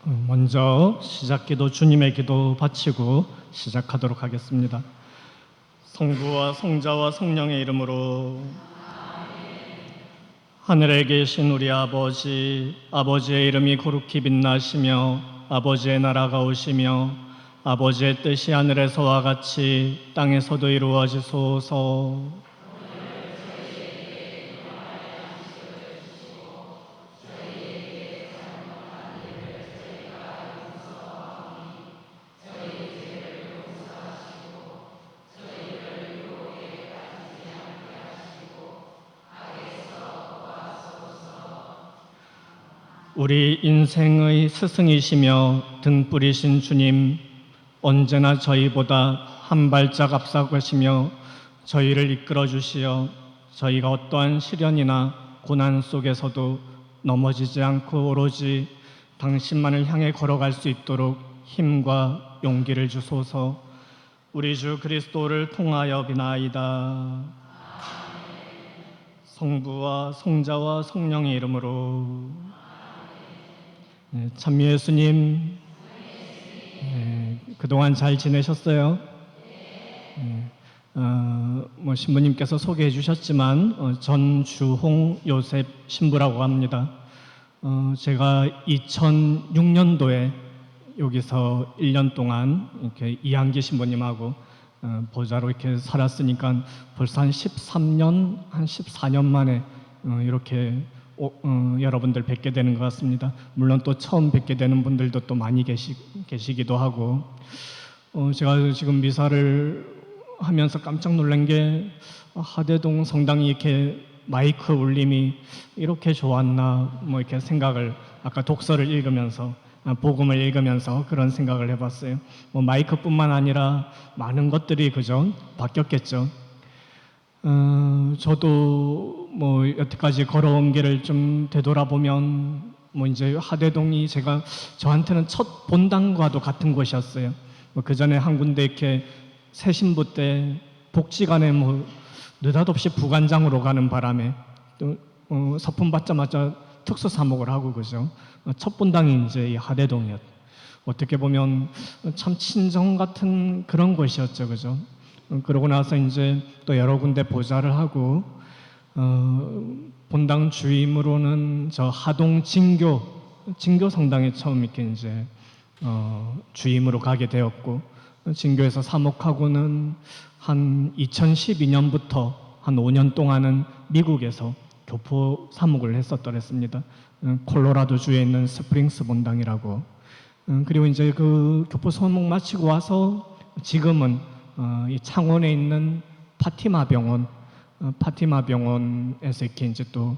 먼저 시작기도 주님의 기도 바치고 시작하도록 하겠습니다. 성부와 성자와 성령의 이름으로. 하늘에 계신 우리 아버지, 아버지의 이름이 거룩히 빛나시며 아버지의 나라가 오시며 아버지의 뜻이 하늘에서와 같이 땅에서도 이루어지소서. 우리 인생의 스승이시며 등불이신 주님, 언제나 저희보다 한 발짝 앞서가시며 저희를 이끌어 주시어 저희가 어떠한 시련이나 고난 속에서도 넘어지지 않고 오로지 당신만을 향해 걸어갈 수 있도록 힘과 용기를 주소서. 우리 주 그리스도를 통하여 비나이다. 성부와 성자와 성령의 이름으로. 찬미 예수님, 그동안 잘 지내셨어요? 신부님께서 소개해 주셨지만 전주홍 요셉 신부라고 합니다. 제가 2006년도에 여기서 1년 동안 이렇게 이한기 신부님하고 보좌로 이렇게 살았으니까 벌써 한 13년, 한 14년 만에 이렇게 여러분들 뵙게 되는 것 같습니다. 물론 또 처음 뵙게 되는 분들도 또 많이 계시기도 하고, 제가 지금 미사를 하면서 깜짝 놀란 게 하대동 성당이 이렇게 마이크 울림이 이렇게 좋았나 이렇게 생각을, 아까 독서를 읽으면서 복음을 읽으면서 그런 생각을 해봤어요. 마이크뿐만 아니라 많은 것들이 그죠 바뀌었겠죠. 저도 여태까지 걸어온 길을 좀 되돌아보면 이제 하대동이 저한테는 첫 본당과도 같은 곳이었어요. 그 전에 한 군데 이렇게 새신부 때 복지관에 느닷없이 부관장으로 가는 바람에 또 서품 받자마자 특수 사목을 하고 그죠. 첫 본당이 이제 이 하대동이었. 어떻게 보면 참 친정 같은 그런 곳이었죠, 그죠. 그러고 나서 이제 또 여러 군데 보좌를 하고 본당 주임으로는 저 하동 진교 성당에 처음 이렇게 이제 주임으로 가게 되었고, 진교에서 사목하고는 한 2012년부터 한 5년 동안은 미국에서 교포 사목을 했었더랬습니다. 콜로라도 주에 있는 스프링스 본당이라고. 그리고 이제 그 교포 사목 마치고 와서 지금은 이 창원에 있는 파티마 병원에서 이렇게 이제 또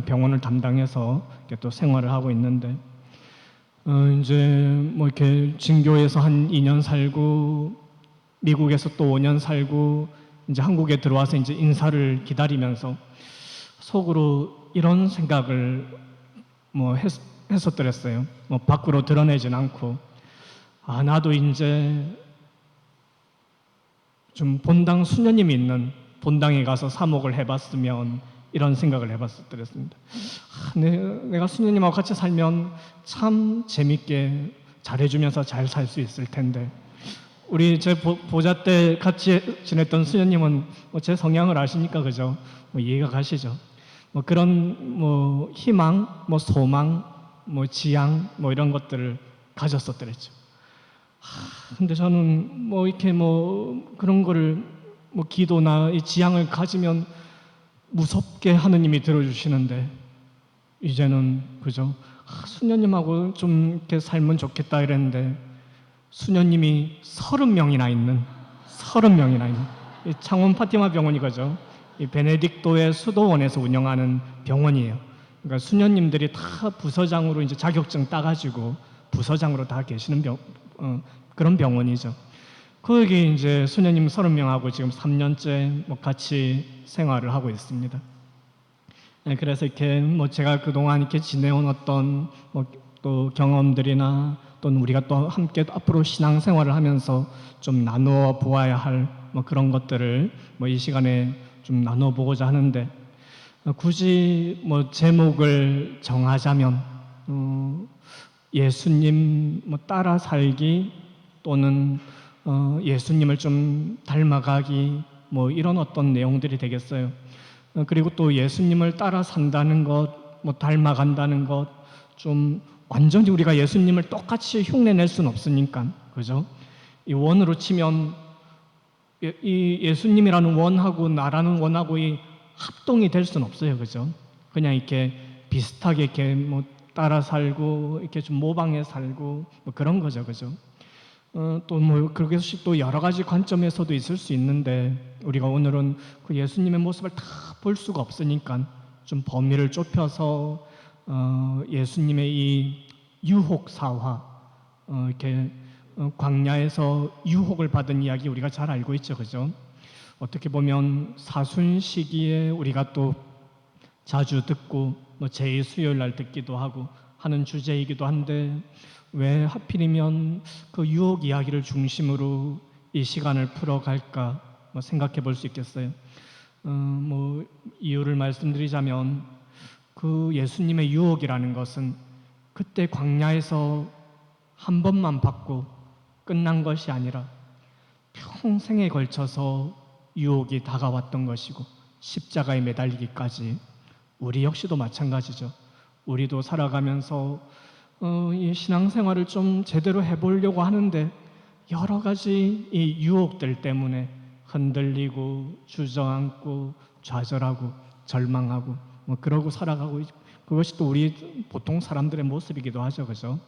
병원을 담당해서 이렇게 또 생활을 하고 있는데, 이제 이렇게 진교에서 한 2년 살고 미국에서 또 5년 살고 이제 한국에 들어와서 이제 인사를 기다리면서 속으로 이런 생각을 했었더랬어요. 밖으로 드러내진 않고, 나도 이제 좀 본당 수녀님이 있는 본당에 가서 사목을 해봤으면, 이런 생각을 해봤었더랬습니다. 내가 수녀님하고 같이 살면 참 재밌게 잘해주면서 잘 살 수 있을 텐데, 우리 제 보좌 때 같이 지냈던 수녀님은 제 성향을 아시니까 그죠? 이해가 가시죠? 그런 희망, 소망, 지향 이런 것들을 가졌었더랬죠. 근데 저는 이렇게 그런 거를 기도나 이 지향을 가지면 무섭게 하느님이 들어주시는데, 이제는 그죠? 수녀님하고 좀 이렇게 살면 좋겠다 이랬는데, 수녀님이 30명이나 있는 이 창원 파티마 병원이 그죠? 이 베네딕토의 수도원에서 운영하는 병원이에요. 그러니까 수녀님들이 다 부서장으로 이제 자격증 따가지고 부서장으로 다 계시는 그런 병원이죠. 거기 이제 수녀님 30명하고 지금 3년째 같이 생활을 하고 있습니다. 그래서 이렇게 제가 그동안 이렇게 지내온 어떤 또 경험들이나 또는 우리가 또 함께 앞으로 신앙생활을 하면서 좀 나누어 보아야 할 그런 것들을 이 시간에 좀 나눠 보고자 하는데, 굳이 제목을 정하자면 예수님 뭐 따라 살기 또는 예수님을 좀 닮아가기 뭐 이런 어떤 내용들이 되겠어요. 그리고 또 예수님을 따라 산다는 것, 뭐 닮아간다는 것, 좀 완전히 우리가 예수님을 똑같이 흉내낼 수는 없으니까, 그죠? 이 원으로 치면 이 예수님이라는 원하고 나라는 원하고 이 합동이 될 수는 없어요, 그죠? 그냥 이렇게 비슷하게 이렇게 뭐 따라 살고 이렇게 좀 모방해 살고 뭐 그런 거죠, 그죠? 또 뭐 그것이 또 여러 가지 관점에서도 있을 수 있는데 우리가 오늘은 그 예수님의 모습을 다 볼 수가 없으니까 좀 범위를 좁혀서 예수님의 이 유혹 사화 이렇게 광야에서 유혹을 받은 이야기 우리가 잘 알고 있죠, 그죠? 어떻게 보면 사순 시기에 우리가 또 자주 듣고 뭐 제2수요일 날 듣기도 하고 하는 주제이기도 한데 왜 하필이면 그 유혹 이야기를 중심으로 이 시간을 풀어갈까 뭐 생각해 볼 수 있겠어요. 뭐 이유를 말씀드리자면 그 예수님의 유혹이라는 것은 그때 광야에서 한 번만 받고 끝난 것이 아니라 평생에 걸쳐서 유혹이 다가왔던 것이고 십자가에 매달리기까지 우리 역시도 마찬가지죠. 우리도 살아가면서 이 신앙생활을 좀 제대로 해보려고 하는데 여러 가지 이 유혹들 때문에 흔들리고 주저앉고 좌절하고 절망하고 뭐 그러고 살아가고 그것이 또 우리 보통 사람들의 모습이기도 하죠, 그죠?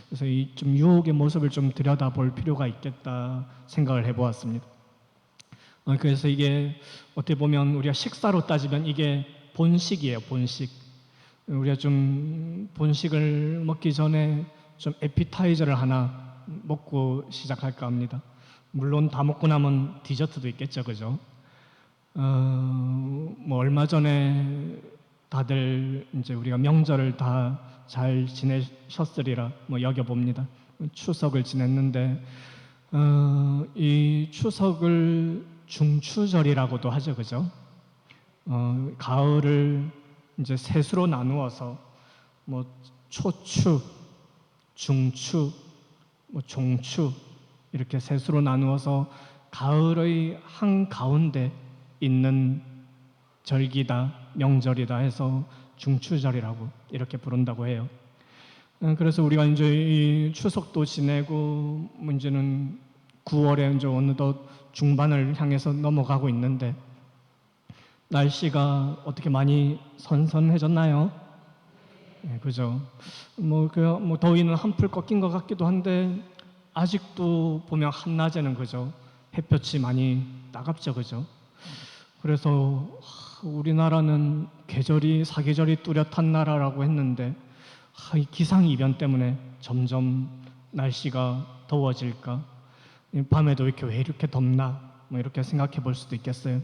그래서 이 좀 유혹의 모습을 좀 들여다볼 필요가 있겠다 생각을 해보았습니다. 그래서 이게 어떻게 보면 우리가 식사로 따지면 이게 본식이에요, 본식. 우리가 좀 본식을 먹기 전에 좀 에피타이저를 하나 먹고 시작할까 합니다. 물론 다 먹고 나면 디저트도 있겠죠, 그죠? 뭐 얼마 전에 다들 이제 우리가 명절을 다 잘 지내셨으리라 뭐 여겨봅니다. 추석을 지냈는데 이 추석을 중추절이라고도 하죠, 그죠? 가을을 이제 셋으로 나누어서 뭐 초추, 중추, 뭐 종추 이렇게 셋으로 나누어서 가을의 한 가운데 있는 절기다, 명절이다 해서 중추절이라고 이렇게 부른다고 해요. 그래서 우리가 이제 이 추석도 지내고 이제는 9월에 이제 어느덧 중반을 향해서 넘어가고 있는데 날씨가 어떻게 많이 선선해졌나요? 네, 그죠. 뭐 더위는 한풀 꺾인 것 같기도 한데 아직도 보면 한낮에는 그죠. 햇볕이 많이 따갑죠, 그죠. 그래서 우리나라는 계절이 사계절이 뚜렷한 나라라고 했는데 이 기상이변 때문에 점점 날씨가 더워질까? 밤에도 왜 이렇게 덥나? 뭐 이렇게 생각해 볼 수도 있겠어요.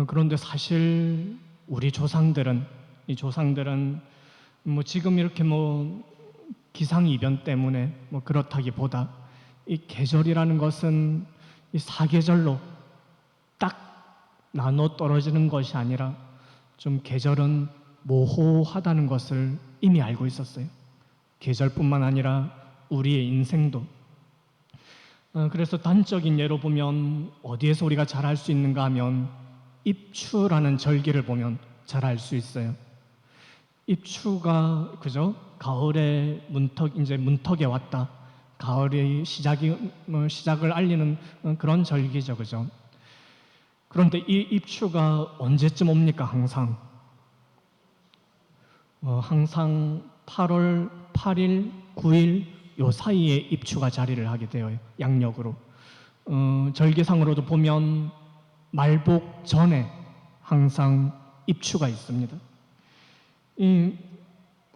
그런데 사실 우리 조상들은 뭐 지금 이렇게 뭐 기상이변 때문에 뭐 그렇다기보다 이 계절이라는 것은 이 사계절로 딱 나눠 떨어지는 것이 아니라 좀 계절은 모호하다는 것을 이미 알고 있었어요. 계절뿐만 아니라 우리의 인생도. 그래서 단적인 예로 보면 어디에서 우리가 잘 알 수 있는가 하면 입추라는 절기를 보면 잘 알 수 있어요. 입추가 그죠? 가을의 문턱에 왔다. 가을의 시작을 알리는 그런 절기죠, 그죠? 그런데 이 입추가 언제쯤 옵니까? 항상 8월 8일, 9일 요 사이에 입추가 자리를 하게 되어요. 양력으로. 절기상으로도 보면 말복 전에 항상 입추가 있습니다.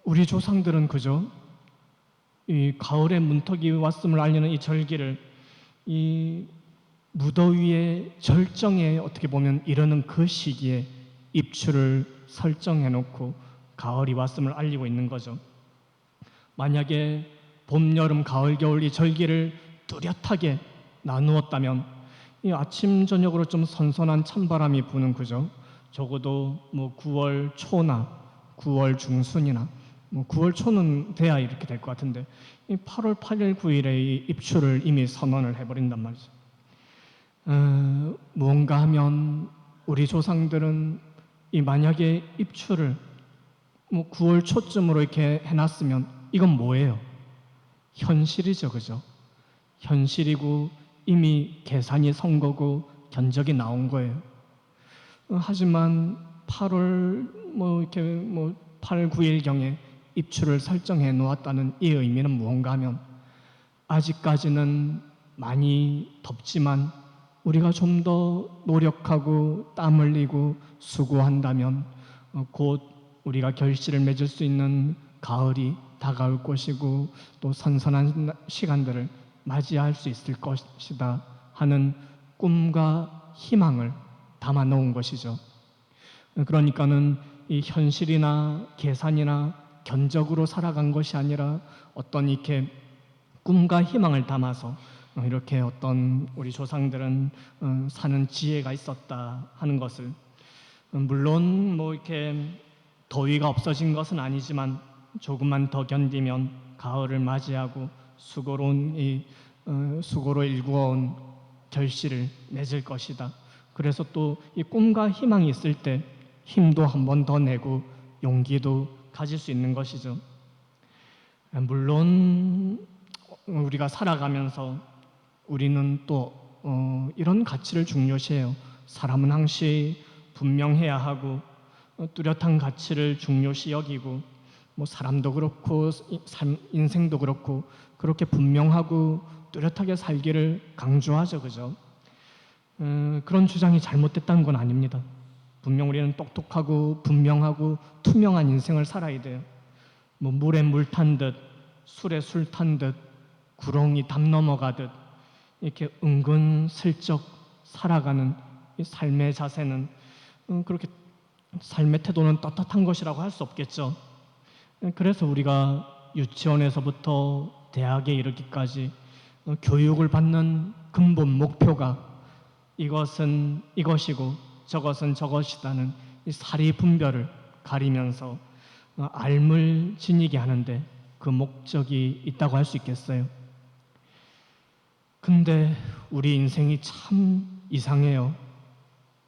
우리 조상들은 그죠? 이 가을의 문턱이 왔음을 알리는 이 절기를 이 무더위의 절정에 어떻게 보면 이르는 그 시기에 입추를 설정해 놓고 가을이 왔음을 알리고 있는 거죠. 만약에 봄, 여름, 가을, 겨울 이 절기를 뚜렷하게 나누었다면 이 아침, 저녁으로 좀 선선한 찬바람이 부는 그죠? 적어도 뭐 9월 초나 9월 중순이나 뭐 9월 초는 돼야 이렇게 될 것 같은데 이 8월 8일, 9일에 이 입출을 이미 선언을 해버린단 말이죠. 무언가 하면 우리 조상들은 이 만약에 입출을 뭐 9월 초쯤으로 이렇게 해놨으면 이건 뭐예요? 현실이죠, 그죠? 현실이고 이미 계산이 선 거고 견적이 나온 거예요. 하지만 8월 뭐 이렇게 뭐 8, 9일 경에 입출을 설정해 놓았다는 이 의미는 무언가 하면 아직까지는 많이 덥지만 우리가 좀 더 노력하고 땀 흘리고 수고한다면 곧 우리가 결실을 맺을 수 있는 가을이 다가올 것이고 또 선선한 시간들을 맞이할 수 있을 것이다 하는 꿈과 희망을 담아 놓은 것이죠. 그러니까는 이 현실이나 계산이나 견적으로 살아간 것이 아니라 어떤 이렇게 꿈과 희망을 담아서 이렇게 어떤 우리 조상들은 사는 지혜가 있었다 하는 것을, 물론 뭐 이렇게 더위가 없어진 것은 아니지만 조금만 더 견디면 가을을 맞이하고 수고로 일구어온 결실을 맺을 것이다. 그래서 또 이 꿈과 희망이 있을 때 힘도 한 번 더 내고 용기도 가질 수 있는 것이죠. 물론 우리가 살아가면서 우리는 또 이런 가치를 중요시해요. 사람은 항시 분명해야 하고 뚜렷한 가치를 중요시 여기고 뭐 사람도 그렇고 인생도 그렇고 그렇게 분명하고 뚜렷하게 살기를 강조하죠, 그죠? 그런 주장이 잘못됐다는 건 아닙니다. 분명 우리는 똑똑하고 분명하고 투명한 인생을 살아야 돼요. 뭐 물에 물 탄 듯, 술에 술 탄 듯, 구렁이 담 넘어가듯 이렇게 은근슬쩍 살아가는 이 삶의 자세는 그렇게 삶의 태도는 떳떳한 것이라고 할 수 없겠죠. 그래서 우리가 유치원에서부터 대학에 이르기까지 교육을 받는 근본 목표가 이것은 이것이고 저것은 저것이다는 이 사리 분별을 가리면서 앓물 지니게 하는데 그 목적이 있다고 할 수 있겠어요. 근데 우리 인생이 참 이상해요.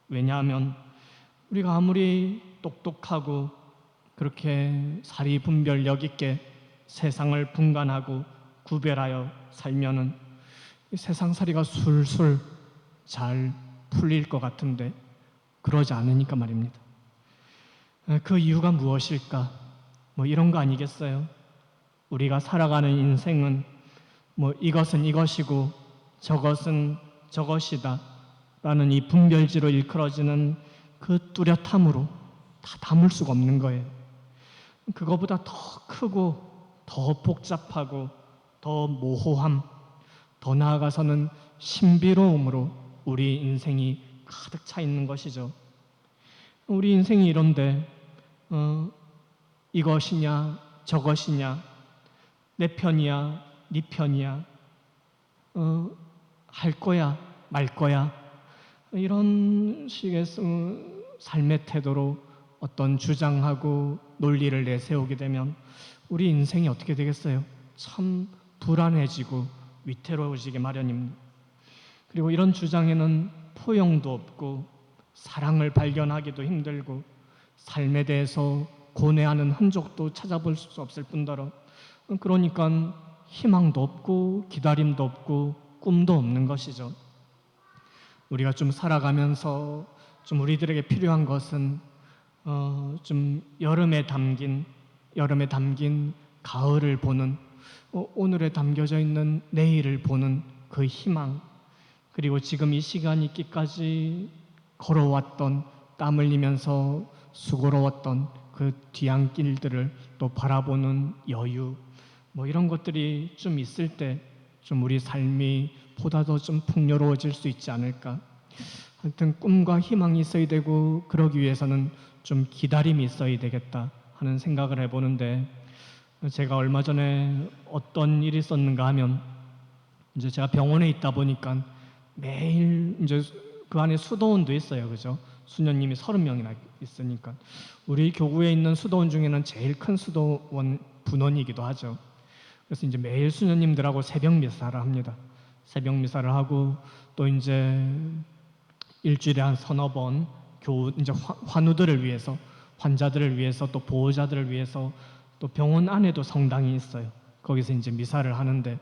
왜냐하면 우리가 아무리 똑똑하고 그렇게 사리 분별력 있게 세상을 분간하고 구별하여 살면은 이 세상살이가 술술 잘 풀릴 것 같은데 그러지 않으니까 말입니다. 그 이유가 무엇일까? 뭐 이런 거 아니겠어요? 우리가 살아가는 인생은 뭐 이것은 이것이고 저것은 저것이다 라는 이 분별지로 일컬어지는 그 뚜렷함으로 다 담을 수가 없는 거예요. 그거보다 더 크고 더 복잡하고 더 모호함, 더 나아가서는 신비로움으로 우리 인생이 가득 차 있는 것이죠. 우리 인생이 이런데 이것이냐 저것이냐 내 편이야 네 편이야 할 거야 말 거야 이런 식의 삶의 태도로 어떤 주장하고 논리를 내세우게 되면 우리 인생이 어떻게 되겠어요? 참 불안해지고 위태로워지게 마련입니다. 그리고 이런 주장에는 포용도 없고 사랑을 발견하기도 힘들고 삶에 대해서 고뇌하는 흔적도 찾아볼 수 없을 뿐더러 그러니까 희망도 없고 기다림도 없고 꿈도 없는 것이죠. 우리가 좀 살아가면서 좀 우리들에게 필요한 것은 좀 여름에 담긴 가을을 보는 오늘에 담겨져 있는 내일을 보는 그 희망, 그리고 지금 이 시간 있기까지 걸어왔던 땀 흘리면서 수고로웠던 그 뒤안길들을 또 바라보는 여유, 뭐 이런 것들이 좀 있을 때 좀 우리 삶이 보다 더 좀 풍요로워질 수 있지 않을까. 하여튼 꿈과 희망이 있어야 되고 그러기 위해서는 좀 기다림이 있어야 되겠다 하는 생각을 해보는데, 제가 얼마 전에 어떤 일이 있었는가 하면 제가 병원에 있다 보니까 매일 그 안에 수도원도 있어요, 그죠? 수녀님이 30명이나 있으니까 우리 교구에 있는 수도원 중에는 제일 큰 수도원 분원이기도 하죠. 그래서 이제 매일 수녀님들하고 새벽 미사를 합니다. 새벽 미사를 하고 또 이제 일주일에 한 서너 번 이제 환우들을 위해서, 환자들을 위해서, 또 보호자들을 위해서, 또 병원 안에도 성당이 있어요. 거기서 이제 미사를 하는데,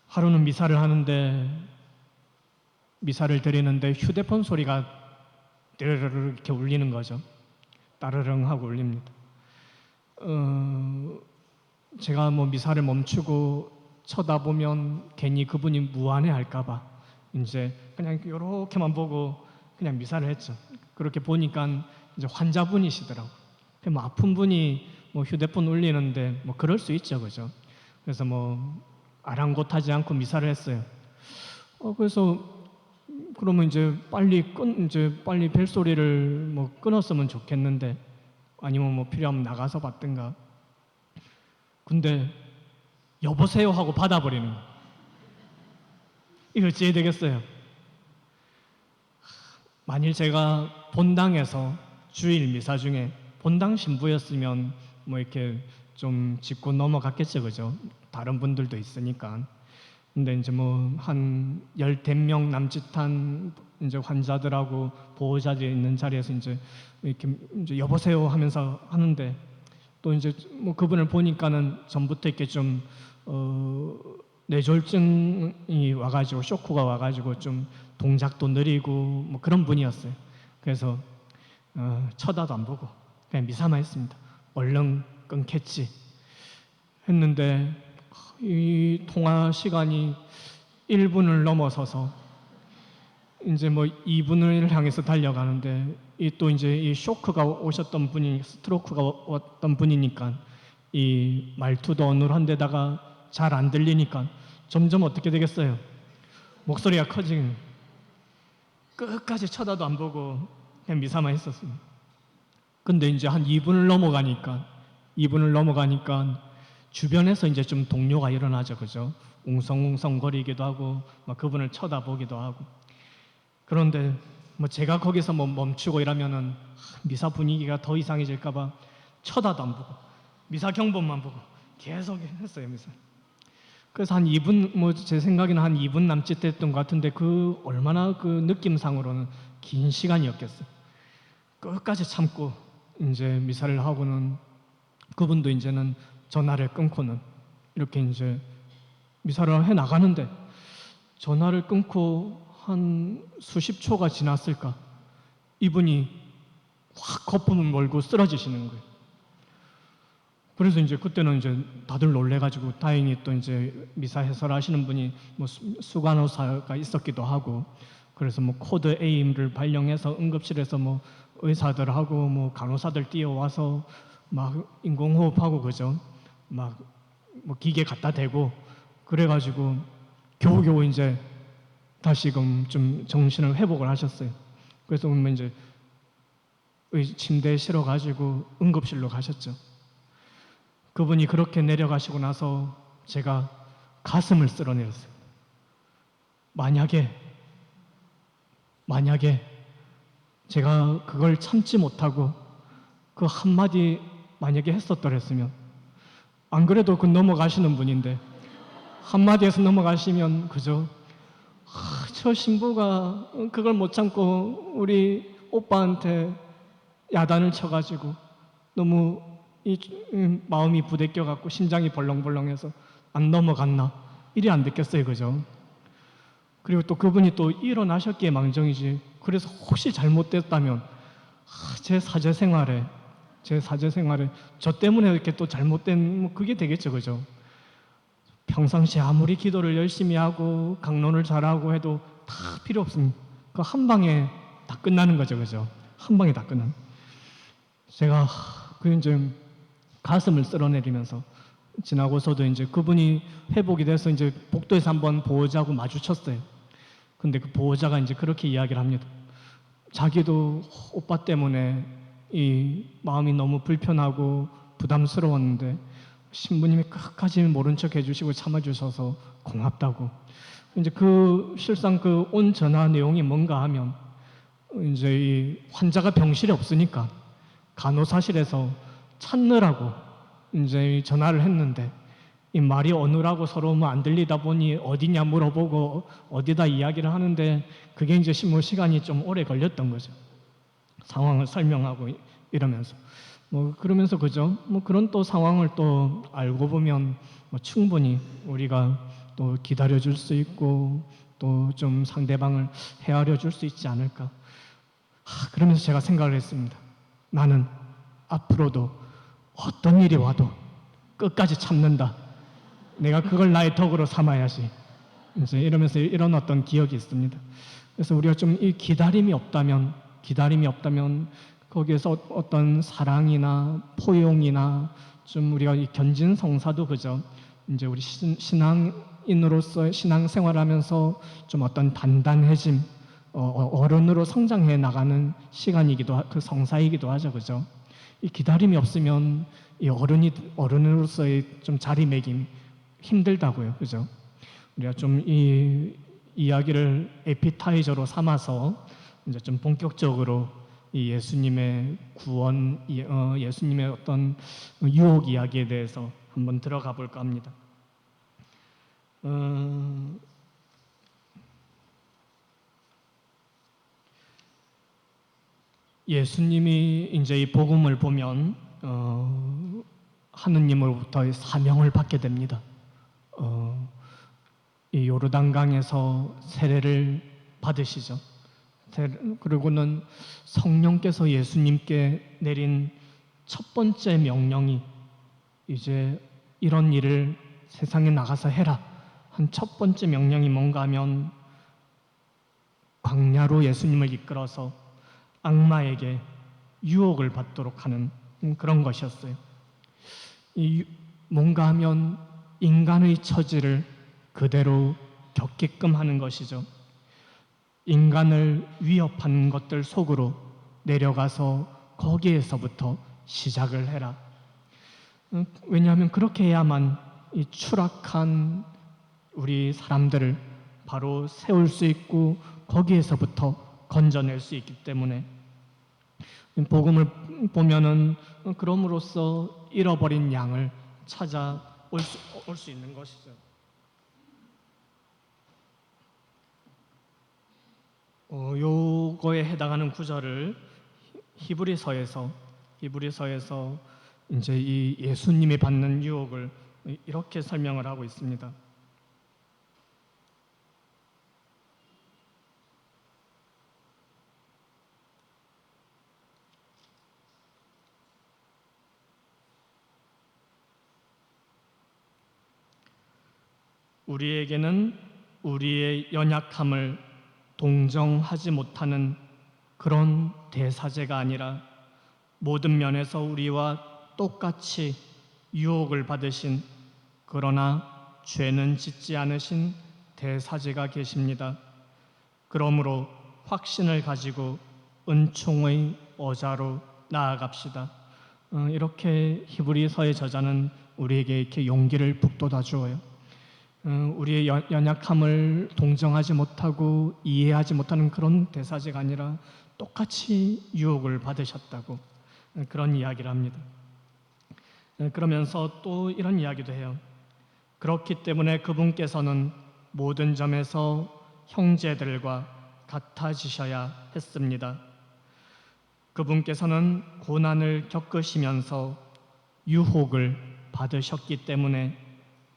하루는 미사를 하는데, 미사를 드리는데 휴대폰 소리가 르르르 이렇게 울리는 거죠. 따르릉 하고 울립니다. 제가 뭐 미사를 멈추고 쳐다보면 괜히 그분이 무안해 할까봐 이제 그냥 이렇게만 보고 그냥 미사를 했죠. 그렇게 보니까 이제 환자분이시더라고요. 뭐 아픈 분이 뭐 휴대폰 울리는데 뭐 그럴 수 있죠, 그죠? 그래서 뭐 아랑곳하지 않고 미사를 했어요. 그래서 그러면 이제 빨리 벨소리를 뭐 끊었으면 좋겠는데, 아니면 뭐 필요하면 나가서 받든가. 근데 여보세요 하고 받아버리는 거. 이거 어찌해야 되겠어요? 만일 제가 본당에서 주일 미사 중에 본당 신부였으면 뭐 이렇게 좀 짚고 넘어갔겠죠, 그죠? 다른 분들도 있으니까. 근데 이제 뭐 한 10명 남짓한 이제 환자들하고 보호자들이 있는 자리에서 이제 이렇게 이제 여보세요 하면서 하는데, 또 이제 뭐 그분을 보니까는 전부터 이렇게 좀 뇌졸중이 와가지고 쇼크가 와가지고 좀 동작도 느리고 뭐 그런 분이었어요. 그래서 쳐다도 안 보고 그냥 미사만 했습니다. 얼른 끊겠지 했는데 이 통화 시간이 1분을 넘어서서 이제 뭐 2분을 향해서 달려가는데, 또 이제 이 쇼크가 오셨던 분이, 스트로크가 왔던 분이니까 이 말투도 어눌한데다가 잘 안 들리니까 점점 어떻게 되겠어요? 목소리가 커지는. 끝까지 쳐다도 안 보고 그냥 미사만 했었습니다. 근데 이제 한 2분을 넘어가니까 주변에서 이제 좀 동요가 일어나죠, 그죠? 웅성웅성거리기도 하고 막 그분을 쳐다보기도 하고. 그런데 뭐 제가 거기서 뭐 멈추고 이러면은 미사 분위기가 더 이상해질까봐 쳐다도 안 보고 미사 경본만 보고 계속 했어요, 미사. 그래서 한 2분, 뭐 제 생각에는 한 2분 남짓 됐던 것 같은데, 그 얼마나 그 느낌상으로는 긴 시간이었겠어요. 끝까지 참고 이제 미사를 하고는 그분도 이제는 전화를 끊고는 이렇게 이제 미사를 해 나가는데, 전화를 끊고 한 수십 초가 지났을까, 이분이 확 거품을 몰고 쓰러지시는 거예요. 그래서 이제 그때는 이제 다들 놀래가지고, 다행히 또 이제 미사 해설하시는 분이 뭐 수간호사가 있었기도 하고, 그래서 뭐 코드 A를 발령해서 응급실에서 뭐 의사들하고 뭐 간호사들 뛰어와서 막 인공호흡하고, 그죠? 막 뭐 기계 갖다 대고 그래가지고 겨우겨우 이제 다시금 좀 정신을 회복을 하셨어요. 그래서 오늘 이제 침대에 실어가지고 응급실로 가셨죠. 그분이 그렇게 내려가시고 나서 제가 가슴을 쓸어내렸어요. 만약에 제가 그걸 참지 못하고 그 한마디 만약에 했었더랬으면, 안 그래도 그 넘어가시는 분인데 한마디에서 넘어가시면, 그죠? 저 신부가 그걸 못 참고 우리 오빠한테 야단을 쳐가지고 너무 마음이 부대껴갖고 심장이 벌렁벌렁해서 안 넘어갔나, 이리 안 됐겠어요, 그죠? 그리고 또 그분이 또 일어나셨기에 망정이지, 그래서 혹시 잘못됐다면 제 사제생활에 저 때문에 이렇게 또 잘못된 뭐 그게 되겠죠, 그죠? 평상시에 아무리 기도를 열심히 하고 강론을 잘하고 해도 다 필요 없습니다. 그 한 방에 다 끝나는 거죠, 그죠? 한 방에 다 끝나는. 제가 그 이제 가슴을 쓸어내리면서 지나고서도 이제 그분이 회복이 돼서 이제 복도에서 한번 보호자하고 마주쳤어요. 근데 그 보호자가 이제 그렇게 이야기를 합니다. 자기도 오빠 때문에 이 마음이 너무 불편하고 부담스러웠는데 신부님이 끝까지 모른 척 해주시고 참아주셔서 고맙다고. 이제 그 실상 그 온 전화 내용이 뭔가 하면, 이제 이 환자가 병실에 없으니까 간호사실에서 찾느라고 이제 전화를 했는데 이 말이 어느라고 서로 뭐 안 들리다 보니 어디냐 물어보고 어디다 이야기를 하는데 그게 이제 시간이 좀 오래 걸렸던 거죠. 상황을 설명하고 이러면서 뭐 그러면서 그죠? 뭐 그런 또 상황을 또 알고 보면 뭐 충분히 우리가 또 기다려 줄 수 있고 또 좀 상대방을 헤아려 줄 수 있지 않을까. 그러면서 제가 생각을 했습니다. 나는 앞으로도 어떤 일이 와도 끝까지 참는다. 내가 그걸 나의 덕으로 삼아야지. 이제 이러면서 이런 어떤 기억이 있습니다. 그래서 우리가 좀 이 기다림이 없다면 거기에서 어떤 사랑이나 포용이나 좀 우리가 이 견진성사도 그죠. 이제 우리 신앙인으로서 신앙생활하면서 좀 어떤 단단해짐, 어른으로 성장해 나가는 시간이기도 그 성사이기도 하죠, 그죠. 이 기다림이 없으면 이 어른으로서의 좀 자리매김 힘들다고요, 그죠. 우리가 좀 이 이야기를 에피타이저로 삼아서 이제 좀 본격적으로 이 예수님의 구원, 예수님의 어떤 유혹 이야기에 대해서 한번 들어가 볼까 합니다. 예수님이 이제 이 복음을 보면 하느님으로부터 사명을 받게 됩니다. 이 요르단강에서 세례를 받으시죠. 그리고는 성령께서 예수님께 내린 첫 번째 명령이 이제 이런 일을 세상에 나가서 해라. 한 첫 번째 명령이 뭔가 하면 광야로 예수님을 이끌어서 악마에게 유혹을 받도록 하는 그런 것이었어요. 뭔가 하면 인간의 처지를 그대로 겪게끔 하는 것이죠. 인간을 위협하는 것들 속으로 내려가서 거기에서부터 시작을 해라. 왜냐하면 그렇게 해야만 이 추락한 우리 사람들을 바로 세울 수 있고 거기에서부터 건져낼 수 있기 때문에 복음을 보면은 그럼으로써 잃어버린 양을 찾아올 수 있는 것이죠. 요거에 해당하는 구절을 히브리서에서 이제 이 예수님이 받는 유혹을 이렇게 설명을 하고 있습니다. 우리에게는 우리의 연약함을 동정하지 못하는 그런 대사제가 아니라 모든 면에서 우리와 똑같이 유혹을 받으신 그러나 죄는 짓지 않으신 대사제가 계십니다. 그러므로 확신을 가지고 은총의 어자로 나아갑시다. 이렇게 히브리서의 저자는 우리에게 이렇게 용기를 북돋아 주어요. 우리의 연약함을 동정하지 못하고 이해하지 못하는 그런 대사제가 아니라 똑같이 유혹을 받으셨다고 그런 이야기를 합니다. 그러면서 또 이런 이야기도 해요. 그렇기 때문에 그분께서는 모든 점에서 형제들과 같아지셔야 했습니다. 그분께서는 고난을 겪으시면서 유혹을 받으셨기 때문에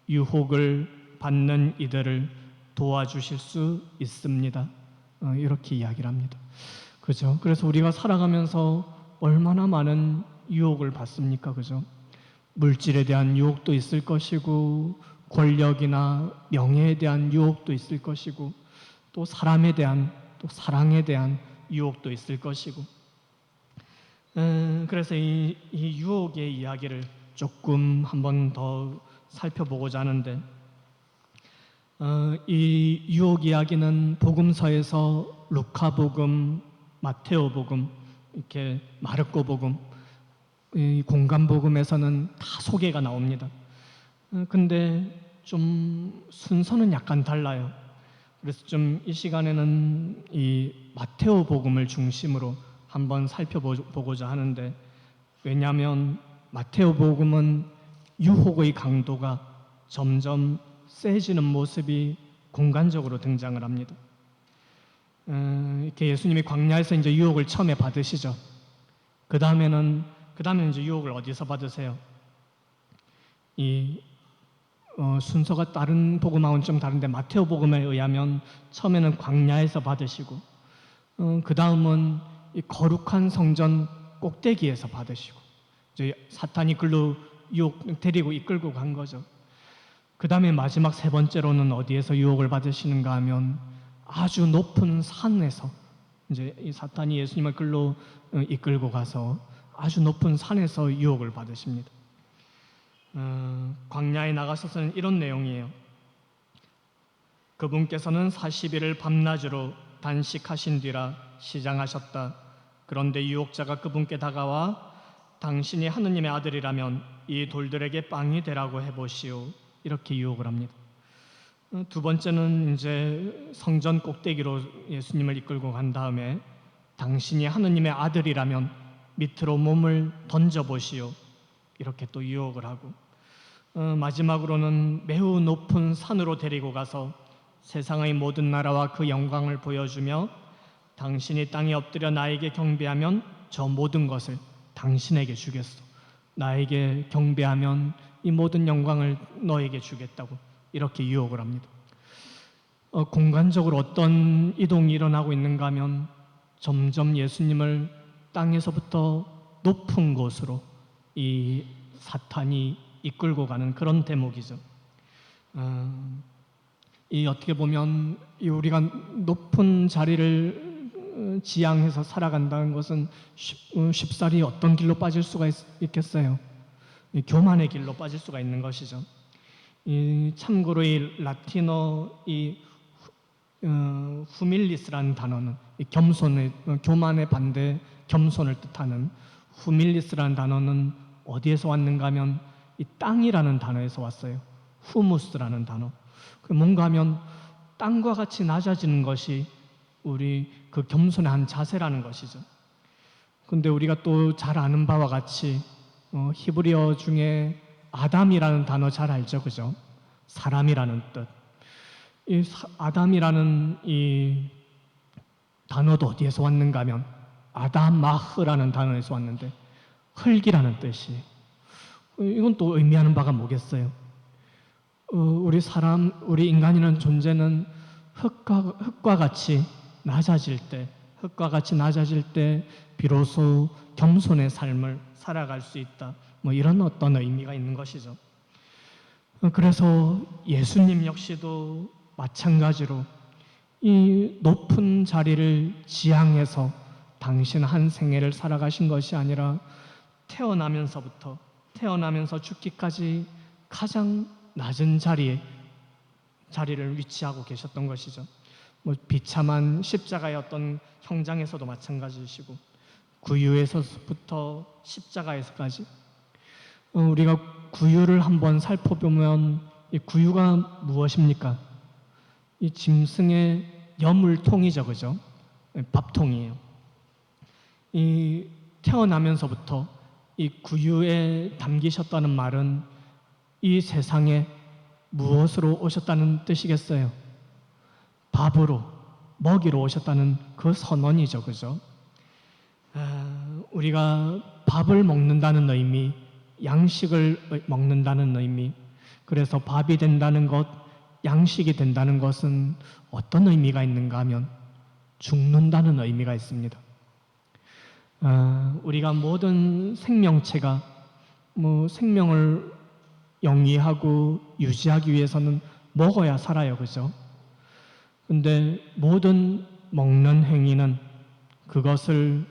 유혹을 받는 이들을 도와주실 수 있습니다. 이렇게 이야기를 합니다. 그죠? 그래서 우리가 살아가면서 얼마나 많은 유혹을 받습니까? 그죠? 물질에 대한 유혹도 있을 것이고, 권력이나 명예에 대한 유혹도 있을 것이고, 또 사람에 대한, 또 사랑에 대한 유혹도 있을 것이고. 그래서 이 유혹의 이야기를 조금 한번 더 살펴보고자 하는데, 이 유혹 이야기는 복음서에서 루카복음, 마테오복음, 이렇게 마르코복음, 이 공간복음에서는 다 소개가 나옵니다. 근데 좀 순서는 약간 달라요. 그래서 좀 이 시간에는 이 마테오 복음을 중심으로 한번 살펴보고자 하는데, 왜냐하면 마테오 복음은 유혹의 강도가 점점 세지는 모습이 공간적으로 등장을 합니다. 이렇게 예수님이 광야에서 이제 유혹을 처음에 받으시죠. 그 다음에는 이제 유혹을 어디서 받으세요? 순서가 다른 복음하고는 좀 다른데, 마테오 복음에 의하면 처음에는 광야에서 받으시고, 그 다음은 이 거룩한 성전 꼭대기에서 받으시고, 이제 사탄이 글로 데리고 이끌고 간 거죠. 그 다음에 마지막 세 번째로는 어디에서 유혹을 받으시는가 하면 아주 높은 산에서, 이제 이 사탄이 예수님을 글로 이끌고 가서 아주 높은 산에서 유혹을 받으십니다. 광야에 나가셔서는 이런 내용이에요. 그분께서는 40일을 밤낮으로 단식하신 뒤라 시장하셨다. 그런데 유혹자가 그분께 다가와 당신이 하느님의 아들이라면 이 돌들에게 빵이 되라고 해보시오. 이렇게 유혹을 합니다. 두 번째는 이제 성전 꼭대기로 예수님을 이끌고 간 다음에 당신이 하느님의 아들이라면 밑으로 몸을 던져보시오. 이렇게 또 유혹을 하고, 마지막으로는 매우 높은 산으로 데리고 가서 세상의 모든 나라와 그 영광을 보여주며 당신이 땅에 엎드려 나에게 경배하면 저 모든 것을 당신에게 주겠소. 나에게 경배하면 이 모든 영광을 너에게 주겠다고 이렇게 유혹을 합니다. 공간적으로 어떤 이동이 일어나고 있는가 하면 점점 예수님을 땅에서부터 높은 곳으로 이 사탄이 이끌고 가는 그런 대목이죠. 이 어떻게 보면 우리가 높은 자리를 지향해서 살아간다는 것은 쉽사리 어떤 길로 빠질 수가 있겠어요? 교만의 길로 빠질 수가 있는 것이죠. 참고로 이 라틴어 후밀리스라는 단어는 교만의 반대 겸손을 뜻하는 후밀리스라는 단어는 어디에서 왔는가 하면 이 땅이라는 단어에서 왔어요. 후무스라는 단어. 뭔가 하면 땅과 같이 낮아지는 것이 우리 그 겸손의 한 자세라는 것이죠. 근데 우리가 또 잘 아는 바와 같이 히브리어 중에 아담이라는 단어 잘 알죠, 그죠? 사람이라는 뜻. 이 아담이라는 이 단어도 어디에서 왔는가 하면 아담마흐라는 단어에서 왔는데 흙이라는 뜻이. 이건 또 의미하는 바가 뭐겠어요? 우리 인간이라는 존재는 흙과 같이 낮아질 때 비로소 겸손의 삶을 살아갈 수 있다. 이런 어떤 의미가 있는 것이죠. 그래서 예수님 역시도 마찬가지로 이 높은 자리를 지향해서 당신 한 생애를 살아가신 것이 아니라 태어나면서 죽기까지 가장 낮은 자리를 위치하고 계셨던 것이죠. 비참한 십자가의 어떤 형장에서도 마찬가지이시고 구유에서부터 십자가에서까지 우리가 구유를 한번 살펴보면 이 구유가 무엇입니까? 이 짐승의 여물통이죠, 그죠? 밥통이에요. 이 태어나면서부터 이 구유에 담기셨다는 말은 이 세상에 무엇으로 오셨다는 뜻이겠어요? 밥으로, 먹이로 오셨다는 그 선언이죠, 그죠? 우리가 밥을 먹는다는 의미, 양식을 먹는다는 의미, 그래서 밥이 된다는 것, 양식이 된다는 것은 어떤 의미가 있는가 하면 죽는다는 의미가 있습니다. 우리가 모든 생명체가 생명을 영위하고 유지하기 위해서는 먹어야 살아요, 그죠? 근데 모든 먹는 행위는 그것을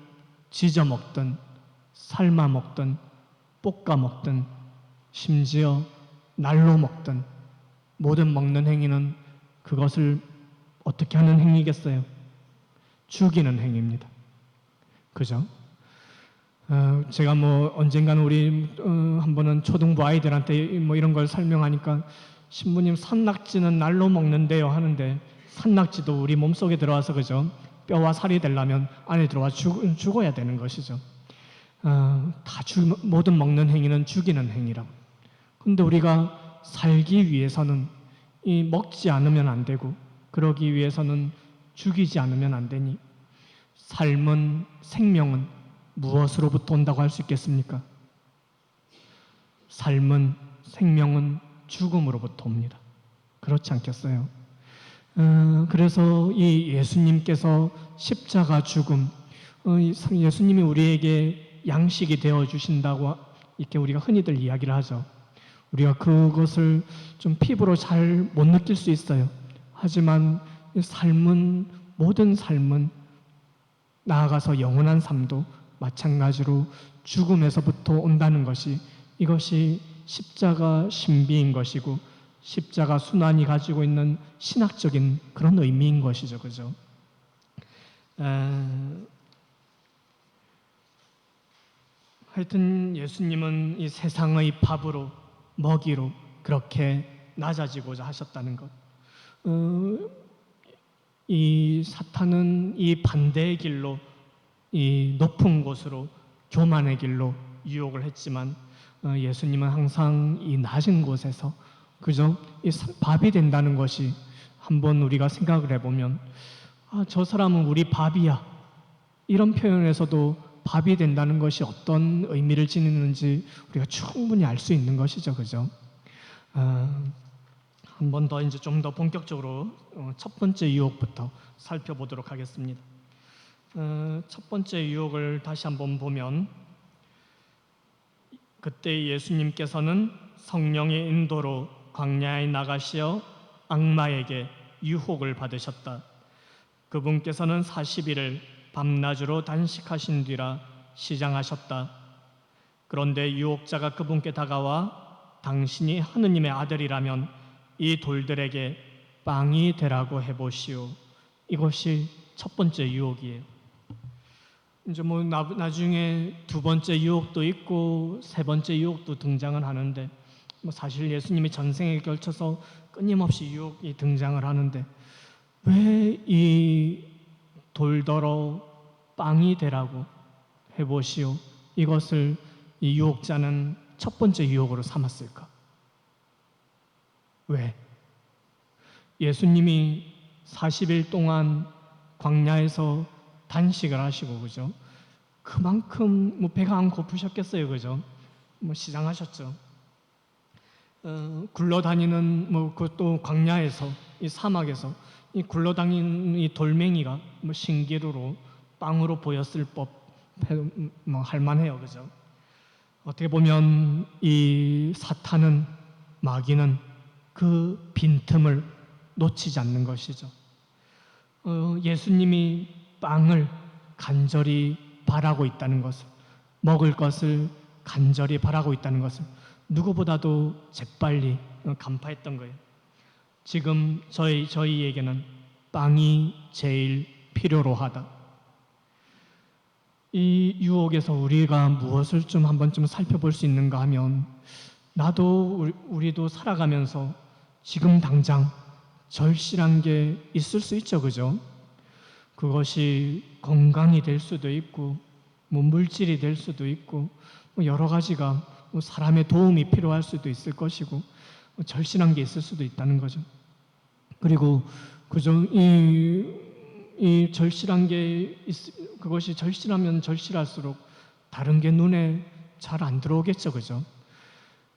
지져 먹든 삶아 먹든 볶아 먹든 심지어 날로 먹든 모든 먹는 행위는 그것을 어떻게 하는 행위겠어요? 죽이는 행위입니다. 그죠? 제가 언젠가는 우리 한 번은 초등부 아이들한테 이런 걸 설명하니까 신부님 산낙지는 날로 먹는데요 하는데 산낙지도 우리 몸속에 들어와서 그죠? 뼈와 살이 되려면 안에 들어와 죽어야 되는 것이죠. 모든 먹는 행위는 죽이는 행위라고. 근데 우리가 살기 위해서는 이 먹지 않으면 안 되고 그러기 위해서는 죽이지 않으면 안 되니 삶은 생명은 무엇으로부터 온다고 할 수 있겠습니까? 삶은 생명은 죽음으로부터 옵니다. 그렇지 않겠어요? 그래서 이 예수님께서 십자가 죽음, 예수님이 우리에게 양식이 되어 주신다고 이렇게 우리가 흔히들 이야기를 하죠. 우리가 그것을 좀 피부로 잘 못 느낄 수 있어요. 하지만 삶은, 모든 삶은, 나아가서 영원한 삶도 마찬가지로 죽음에서부터 온다는 것이, 이것이 십자가 신비인 것이고 십자가 순환이 가지고 있는 신학적인 그런 의미인 것이죠. 그죠? 하여튼 예수님은 이 세상의 밥으로, 먹이로 그렇게 낮아지고자 하셨다는 것. 이 사탄은 이 반대의 길로, 이 높은 곳으로, 교만의 길로 유혹을 했지만 예수님은 항상 이 낮은 곳에서, 그죠? 이 밥이 된다는 것이, 한번 우리가 생각을 해보면 저 사람은 우리 밥이야, 이런 표현에서도 밥이 된다는 것이 어떤 의미를 지니는지 우리가 충분히 알 수 있는 것이죠. 그죠? 한 번 더 이제 좀 더 본격적으로 첫 번째 유혹부터 살펴보도록 하겠습니다. 첫 번째 유혹을 다시 한번 보면, 그때 예수님께서는 성령의 인도로 광야에 나가시어 악마에게 유혹을 받으셨다. 그분께서는 40일을 밤낮으로 단식하신 뒤라 시장하셨다. 그런데 유혹자가 그분께 다가와 당신이 하느님의 아들이라면 이 돌들에게 빵이 되라고 해보시오. 이것이 첫 번째 유혹이에요. 이제 뭐 나중에 두 번째 유혹도 있고 세 번째 유혹도 등장을 하는데, 뭐 사실 예수님이 전생에 걸쳐서 끊임없이 유혹이 등장을 하는데, 왜 이 돌더러 빵이 되라고 해보시오, 이것을 이 유혹자는 첫 번째 유혹으로 삼았을까? 왜? 예수님이 40일 동안 광야에서 단식을 하시고, 그죠? 그만큼 뭐 배가 안 고프셨겠어요, 그죠? 뭐 시장하셨죠. 굴러다니는, 뭐 그것도 광야에서, 이 사막에서 이 굴러다니는 이 돌멩이가 뭐 신기루로 빵으로 보였을 법, 뭐 할만해요, 그죠? 어떻게 보면 이 사탄은, 마귀는 그 빈틈을 놓치지 않는 것이죠. 예수님이 빵을 간절히 바라고 있다는 것을, 먹을 것을 간절히 바라고 있다는 것을 누구보다도 재빨리 간파했던 거예요. 지금 저희에게는 빵이 제일 필요로 하다. 이 유혹에서 우리가 무엇을 좀 한번 좀 살펴볼 수 있는가 하면, 나도 우리도 살아가면서 지금 당장 절실한 게 있을 수 있죠, 그죠? 그것이 건강이 될 수도 있고, 뭐 물질이 될 수도 있고, 뭐 여러 가지가, 뭐 사람의 도움이 필요할 수도 있을 것이고, 뭐 절실한 게 있을 수도 있다는 거죠. 그리고 그죠, 이 절실한 게 그것이 절실하면 절실할수록 다른 게 눈에 잘 안 들어오겠죠, 그죠?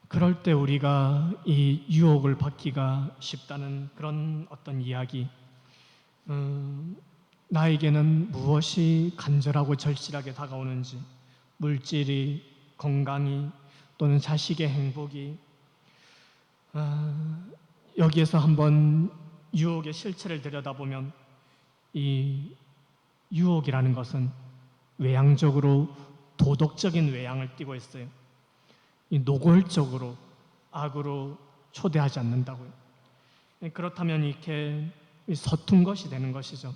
그럴 때 우리가 이 유혹을 받기가 쉽다는 그런 어떤 이야기, 나에게는 무엇이 간절하고 절실하게 다가오는지, 물질이, 건강이, 또는 자식의 행복이, 여기에서 한번 유혹의 실체를 들여다보면, 이 유혹이라는 것은 외향적으로 도덕적인 외향을 띠고 있어요. 이 노골적으로 악으로 초대하지 않는다고요. 그렇다면 이렇게 서툰 것이 되는 것이죠.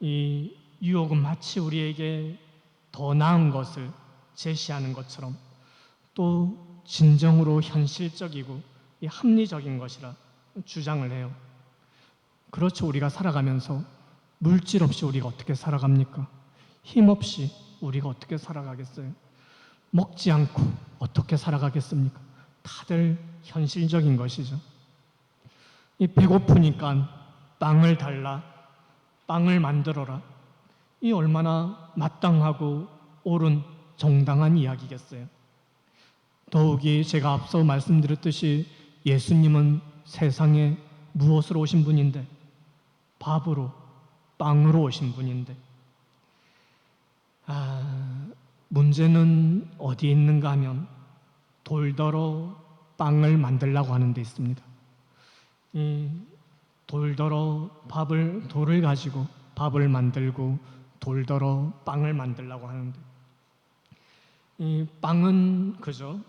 이 유혹은 마치 우리에게 더 나은 것을 제시하는 것처럼, 또 진정으로 현실적이고 합리적인 것이라 주장을 해요. 그렇죠. 우리가 살아가면서 물질 없이 우리가 어떻게 살아갑니까? 힘 없이 우리가 어떻게 살아가겠어요? 먹지 않고 어떻게 살아가겠습니까? 다들 현실적인 것이죠. 이 배고프니까 빵을 달라, 빵을 만들어라. 이 얼마나 마땅하고 옳은 정당한 이야기겠어요. 더욱이 제가 앞서 말씀드렸듯이 예수님은 세상에 무엇으로 오신 분인데, 밥으로, 빵으로 오신 분인데, 문제는 어디에 있는가 하면 돌더러 빵을 만들려고 하는 데 있습니다. 이 돌더러 돌을 가지고 밥을 만들고 돌더러 빵을 만들려고 하는데, 이 빵은 그죠?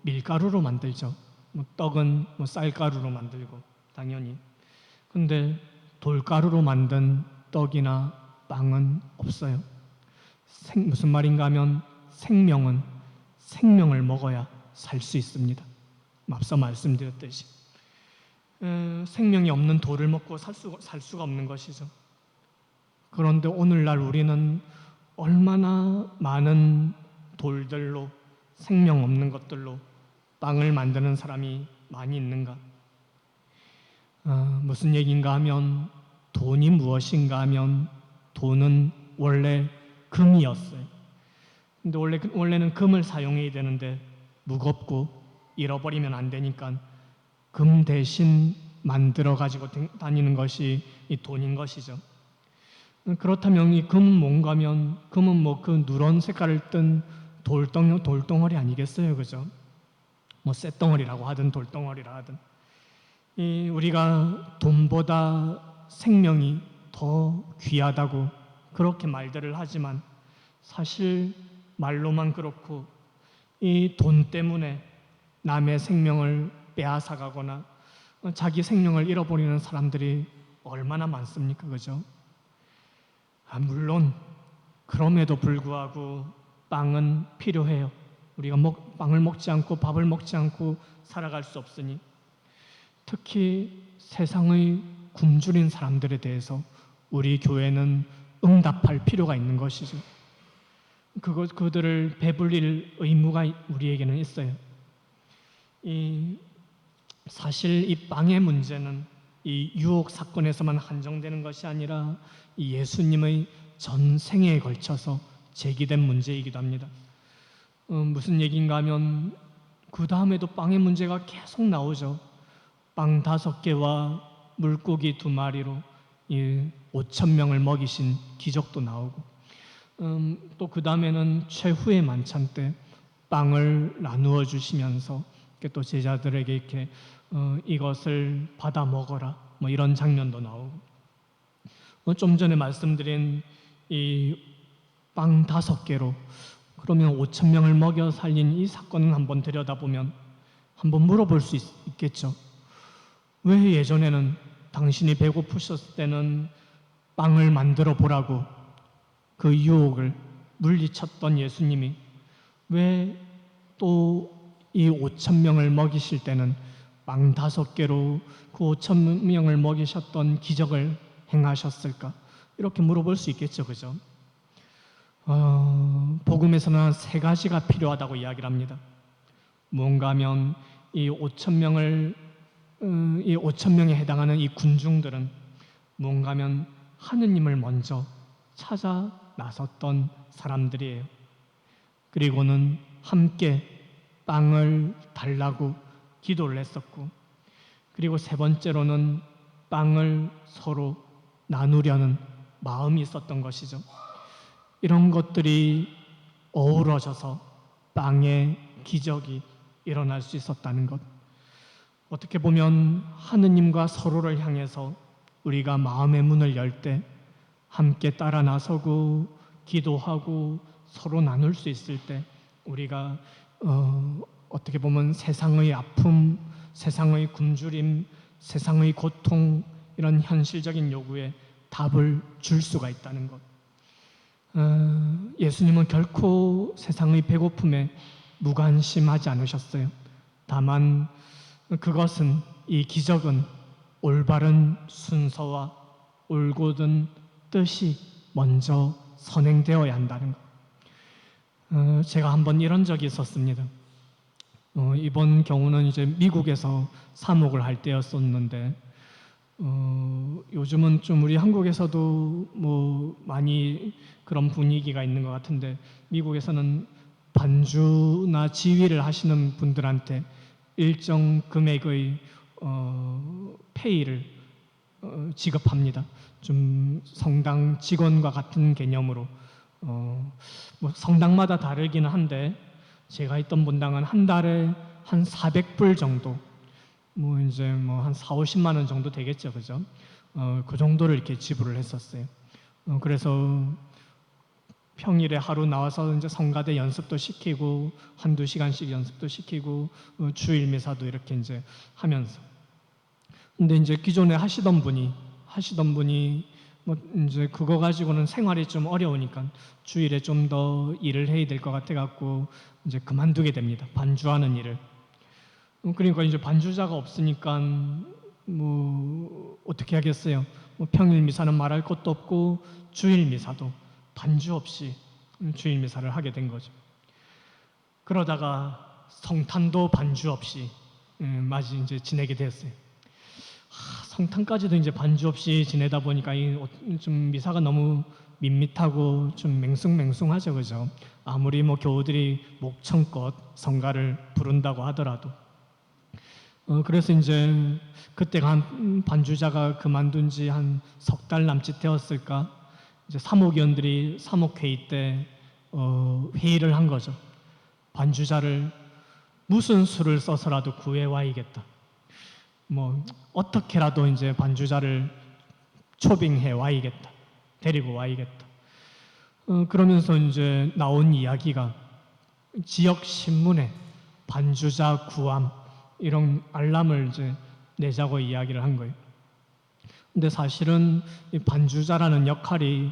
밀가루로 만들죠. 떡은 쌀가루로 만들고 당연히. 근데 돌가루로 만든 떡이나 빵은 없어요. 무슨 말인가 하면 생명은 생명을 먹어야 살 수 있습니다. 앞서 말씀드렸듯이 생명이 없는 돌을 먹고 살 수가 없는 것이죠. 그런데 오늘날 우리는 얼마나 많은 돌들로, 생명 없는 것들로 빵을 만드는 사람이 많이 있는가? 무슨 얘기인가 하면, 돈이 무엇인가 하면 돈은 원래 금이었어요. 근데 원래는 금을 사용해야 되는데 무겁고 잃어버리면 안 되니까 금 대신 만들어 가지고 다니는 것이 이 돈인 것이죠. 그렇다면 이 금은 뭔가 하면, 금은 그 누런 색깔을 뜬 돌덩어리 아니겠어요, 그죠? 쇳덩어리라고 하든 돌덩어리라 하든, 우리가 돈보다 생명이 더 귀하다고 그렇게 말들을 하지만 사실 말로만 그렇고 이 돈 때문에 남의 생명을 빼앗아가거나 자기 생명을 잃어버리는 사람들이 얼마나 많습니까, 그죠? 물론 그럼에도 불구하고 빵은 필요해요. 우리가 빵을 먹지 않고 밥을 먹지 않고 살아갈 수 없으니, 특히 세상의 굶주린 사람들에 대해서 우리 교회는 응답할 필요가 있는 것이죠. 그들을 배불릴 의무가 우리에게는 있어요. 사실 이 빵의 문제는 이 유혹 사건에서만 한정되는 것이 아니라 이 예수님의 전 생애에 걸쳐서 제기된 문제이기도 합니다. 무슨 얘기인가 하면 그 다음에도 빵의 문제가 계속 나오죠. 빵 5개와 물고기 2마리로 5,000명을 먹이신 기적도 나오고, 또 그 다음에는 최후의 만찬 때 빵을 나누어 주시면서 또 제자들에게 이렇게 이것을 받아 먹어라, 이런 장면도 나오고, 좀 전에 말씀드린 이 빵 5개로 그러면 5,000명을 먹여 살린 이 사건을 한번 들여다보면 한번 물어볼 수 있겠죠. 왜 예전에는 당신이 배고프셨을 때는 빵을 만들어 보라고 그 유혹을 물리쳤던 예수님이 왜 또 이 5,000명을 먹이실 때는 빵 5개로 그 5,000명을 먹이셨던 기적을 행하셨을까? 이렇게 물어볼 수 있겠죠, 그죠? 복음에서는 한 3가지가 필요하다고 이야기를 합니다. 뭔가 하면 이 5,000명에 해당하는 이 군중들은 뭔가 하면 하느님을 먼저 찾아 나섰던 사람들이에요. 그리고는 함께 빵을 달라고 기도를 했었고, 그리고 3번째로는 빵을 서로 나누려는 마음이 있었던 것이죠. 이런 것들이 어우러져서 빵의 기적이 일어날 수 있었다는 것. 어떻게 보면 하느님과 서로를 향해서 우리가 마음의 문을 열 때 함께 따라 나서고 기도하고 서로 나눌 수 있을 때 우리가 어떻게 보면 세상의 아픔, 세상의 굶주림, 세상의 고통, 이런 현실적인 요구에 답을 줄 수가 있다는 것. 예수님은 결코 세상의 배고픔에 무관심하지 않으셨어요. 다만 그것은, 이 기적은 올바른 순서와 올곧은 뜻이 먼저 선행되어야 한다는 것. 제가 한번 이런 적이 있었습니다. 이번 경우는 이제 미국에서 사목을 할 때였었는데, 요즘은 좀 우리 한국에서도 뭐 많이 그런 분위기가 있는 것 같은데, 미국에서는 반주나 지휘를 하시는 분들한테 일정 금액의 페이를 지급합니다. 좀 성당 직원과 같은 개념으로. 뭐 성당마다 다르기는 한데, 제가 있던 본당은 한 달에 한 400불 정도, 뭐 이제 뭐 한 4, 50만 원 정도 되겠죠, 그죠? 그 정도를 이렇게 지불을 했었어요. 그래서 평일에 하루 나와서 이제 성가대 연습도 시키고 한두 시간씩 연습도 시키고 주일 미사도 이렇게 이제 하면서. 근데 이제 기존에 하시던 분이 뭐 이제 그거 가지고는 생활이 좀 어려우니까 주일에 좀 더 일을 해야 될 것 같아 갖고 이제 그만두게 됩니다. 반주하는 일을. 그러니까 이제 반주자가 없으니까 뭐 어떻게 하겠어요? 뭐 평일 미사는 말할 것도 없고 주일 미사도 반주 없이 주일 미사를 하게 된 거죠. 그러다가 성탄도 반주 없이 맞이 이제 지내게 됐어요. 성탄까지도 이제 반주 없이 지내다 보니까 좀 미사가 너무 밋밋하고 좀 맹숭맹숭하죠, 그죠? 아무리 뭐 교우들이 목청껏 성가를 부른다고 하더라도. 그래서 이제 그때가 한 반주자가 그만둔 지 한 석 달 남짓 되었을까? 이제 사목위원들이 사목회의 때 회의를 한 거죠. 반주자를 무슨 수를 써서라도 구해와야겠다. 뭐 어떻게라도 이제 반주자를 초빙해 와야겠다. 데리고 와야겠다. 그러면서 이제 나온 이야기가 지역 신문에 반주자 구함 이런 알람을 이제 내자고 이야기를 한 거예요. 근데 사실은 이 반주자라는 역할이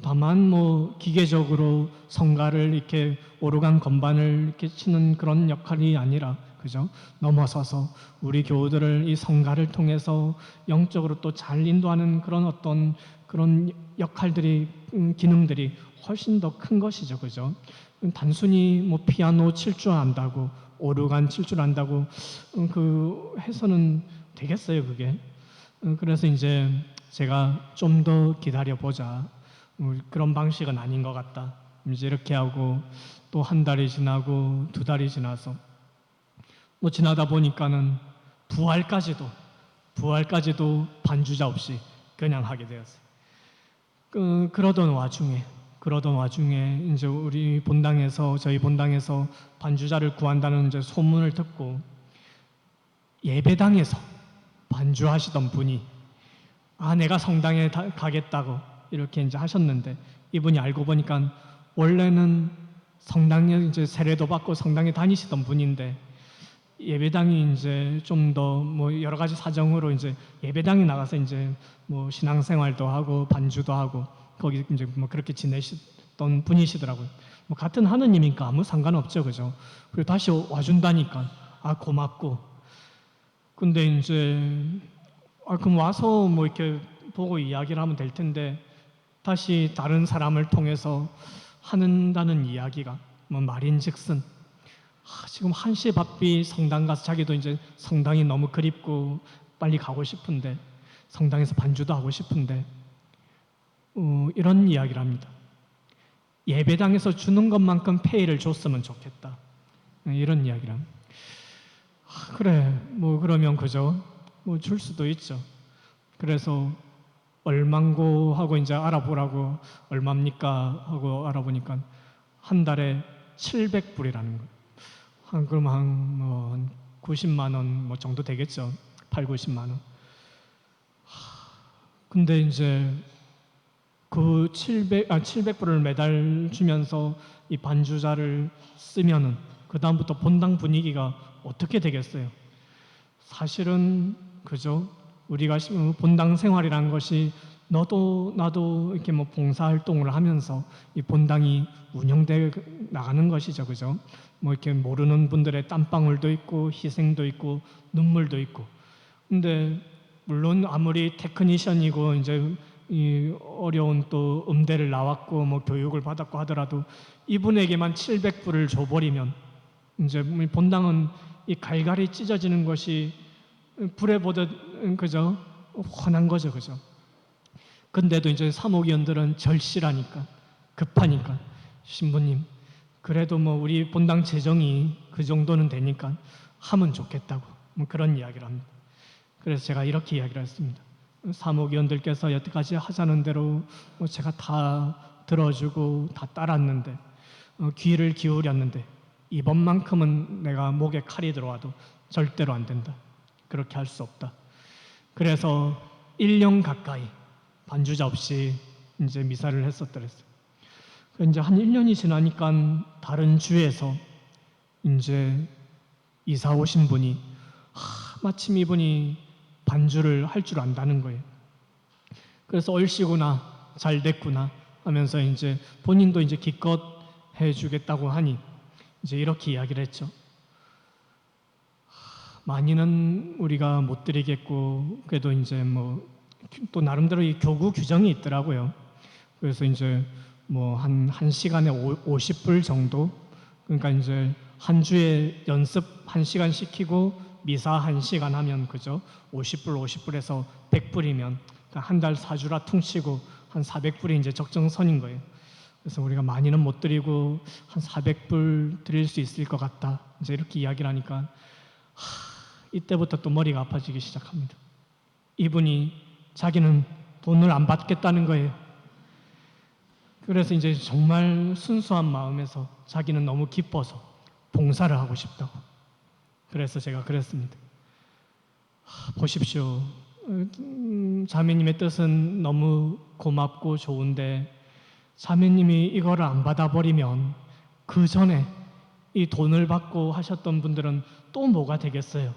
다만 뭐 기계적으로 성가를 이렇게 오르간 건반을 이렇게 치는 그런 역할이 아니라, 그죠? 넘어서서 우리 교우들을 이 성가를 통해서 영적으로 또 잘 인도하는 그런 어떤 그런 역할들이 기능들이 훨씬 더 큰 것이죠, 그죠? 단순히 뭐 피아노 칠 줄 안다고 오르간 칠 줄 안다고 그 해서는 되겠어요, 그게? 그래서 이제 제가 좀 더 기다려 보자. 그런 방식은 아닌 것 같다. 이제 이렇게 하고 또 한 달이 지나고 두 달이 지나서 뭐 지나다 보니까는 부활까지도 반주자 없이 그냥 하게 되었어요. 그러던 와중에 이제 저희 본당에서 반주자를 구한다는 이제 소문을 듣고 예배당에서 반주하시던 분이 내가 성당에 가겠다고 이렇게 이제 하셨는데, 이분이 알고 보니까 원래는 성당에 이제 세례도 받고 성당에 다니시던 분인데 예배당이 이제 좀 더 뭐 여러 가지 사정으로 이제 예배당에 나가서 이제 뭐 신앙생활도 하고 반주도 하고 거기 이제 뭐 그렇게 지내시던 분이시더라고요. 뭐 같은 하느님이니까 아무 상관없죠, 그죠? 그리고 다시 와준다니까 고맙고. 근데 이제 그럼 와서 뭐 이렇게 보고 이야기를 하면 될 텐데 다시 다른 사람을 통해서 하는다는 이야기가 뭐 말인즉슨 지금 한시 바삐 성당 가서 자기도 이제 성당이 너무 그립고 빨리 가고 싶은데 성당에서 반주도 하고 싶은데 이런 이야기를 합니다. 예배당에서 주는 것만큼 페이를 줬으면 좋겠다. 이런 이야기를 합니다. 그래, 뭐 그러면 그죠? 뭐 줄 수도 있죠. 그래서 얼만고 하고 이제 알아보라고 얼마입니까 하고 알아보니까 한 달에 700불이라는 거예요. 그럼 한 90만 원 뭐 정도 되겠죠. 8, 90만 원. 근데 이제 그 700불을 매달 주면서 이 반주자를 쓰면은 그다음부터 본당 분위기가 어떻게 되겠어요? 사실은 그죠? 우리가 본당 생활이라는 것이 너도 나도 이렇게 뭐 봉사활동을 하면서 이 본당이 운영돼 나가는 것이죠, 그죠? 뭐 이렇게 모르는 분들의 땀방울도 있고 희생도 있고 눈물도 있고. 근데 물론 아무리 테크니션이고 이제 이 어려운 또 음대를 나왔고 뭐 교육을 받았고 하더라도 이분에게만 700불을 줘버리면 이제 본당은 이 갈갈이 찢어지는 것이 불에 보듯 그죠 훤한 거죠, 그죠. 근데도 이제 사목위원들은 절실하니까 급하니까 신부님 그래도 뭐 우리 본당 재정이 그 정도는 되니까 하면 좋겠다고 뭐 그런 이야기를 합니다. 그래서 제가 이렇게 이야기를 했습니다. 사목위원들께서 여태까지 하자는 대로 뭐 제가 다 들어주고 다 따랐는데 귀를 기울였는데 이번만큼은 내가 목에 칼이 들어와도 절대로 안 된다. 그렇게 할 수 없다. 그래서 1년 가까이 반주자 없이 이제 미사를 했었더랬어요. 이제 한 1년이 지나니까 다른 주에서 이제 이사 오신 분이 마침 이분이 반주를 할 줄 안다는 거예요. 그래서 얼씨구나 잘 됐구나 하면서 이제 본인도 이제 기껏 해주겠다고 하니 이제 이렇게 이야기를 했죠. 많이는 우리가 못 드리겠고 그래도 이제 뭐 또 나름대로 이 교구 규정이 있더라고요. 그래서 이제 뭐 한 시간에 50불 정도 그러니까 이제 한 주에 연습 1시간 시키고 미사 1시간 하면 그죠 50불에서 100불이면 한 달 4주라 퉁치고 한 400불이 이제 적정선인 거예요. 그래서 우리가 많이는 못 드리고 한 400불 드릴 수 있을 것 같다 이제 이렇게 이야기를 하니까 이때부터 또 머리가 아파지기 시작합니다. 이분이 자기는 돈을 안 받겠다는 거예요. 그래서 이제 정말 순수한 마음에서 자기는 너무 기뻐서 봉사를 하고 싶다고. 그래서 제가 그랬습니다. 보십시오. 자매님의 뜻은 너무 고맙고 좋은데 자매님이 이거를 안 받아버리면 그 전에 이 돈을 받고 하셨던 분들은 또 뭐가 되겠어요?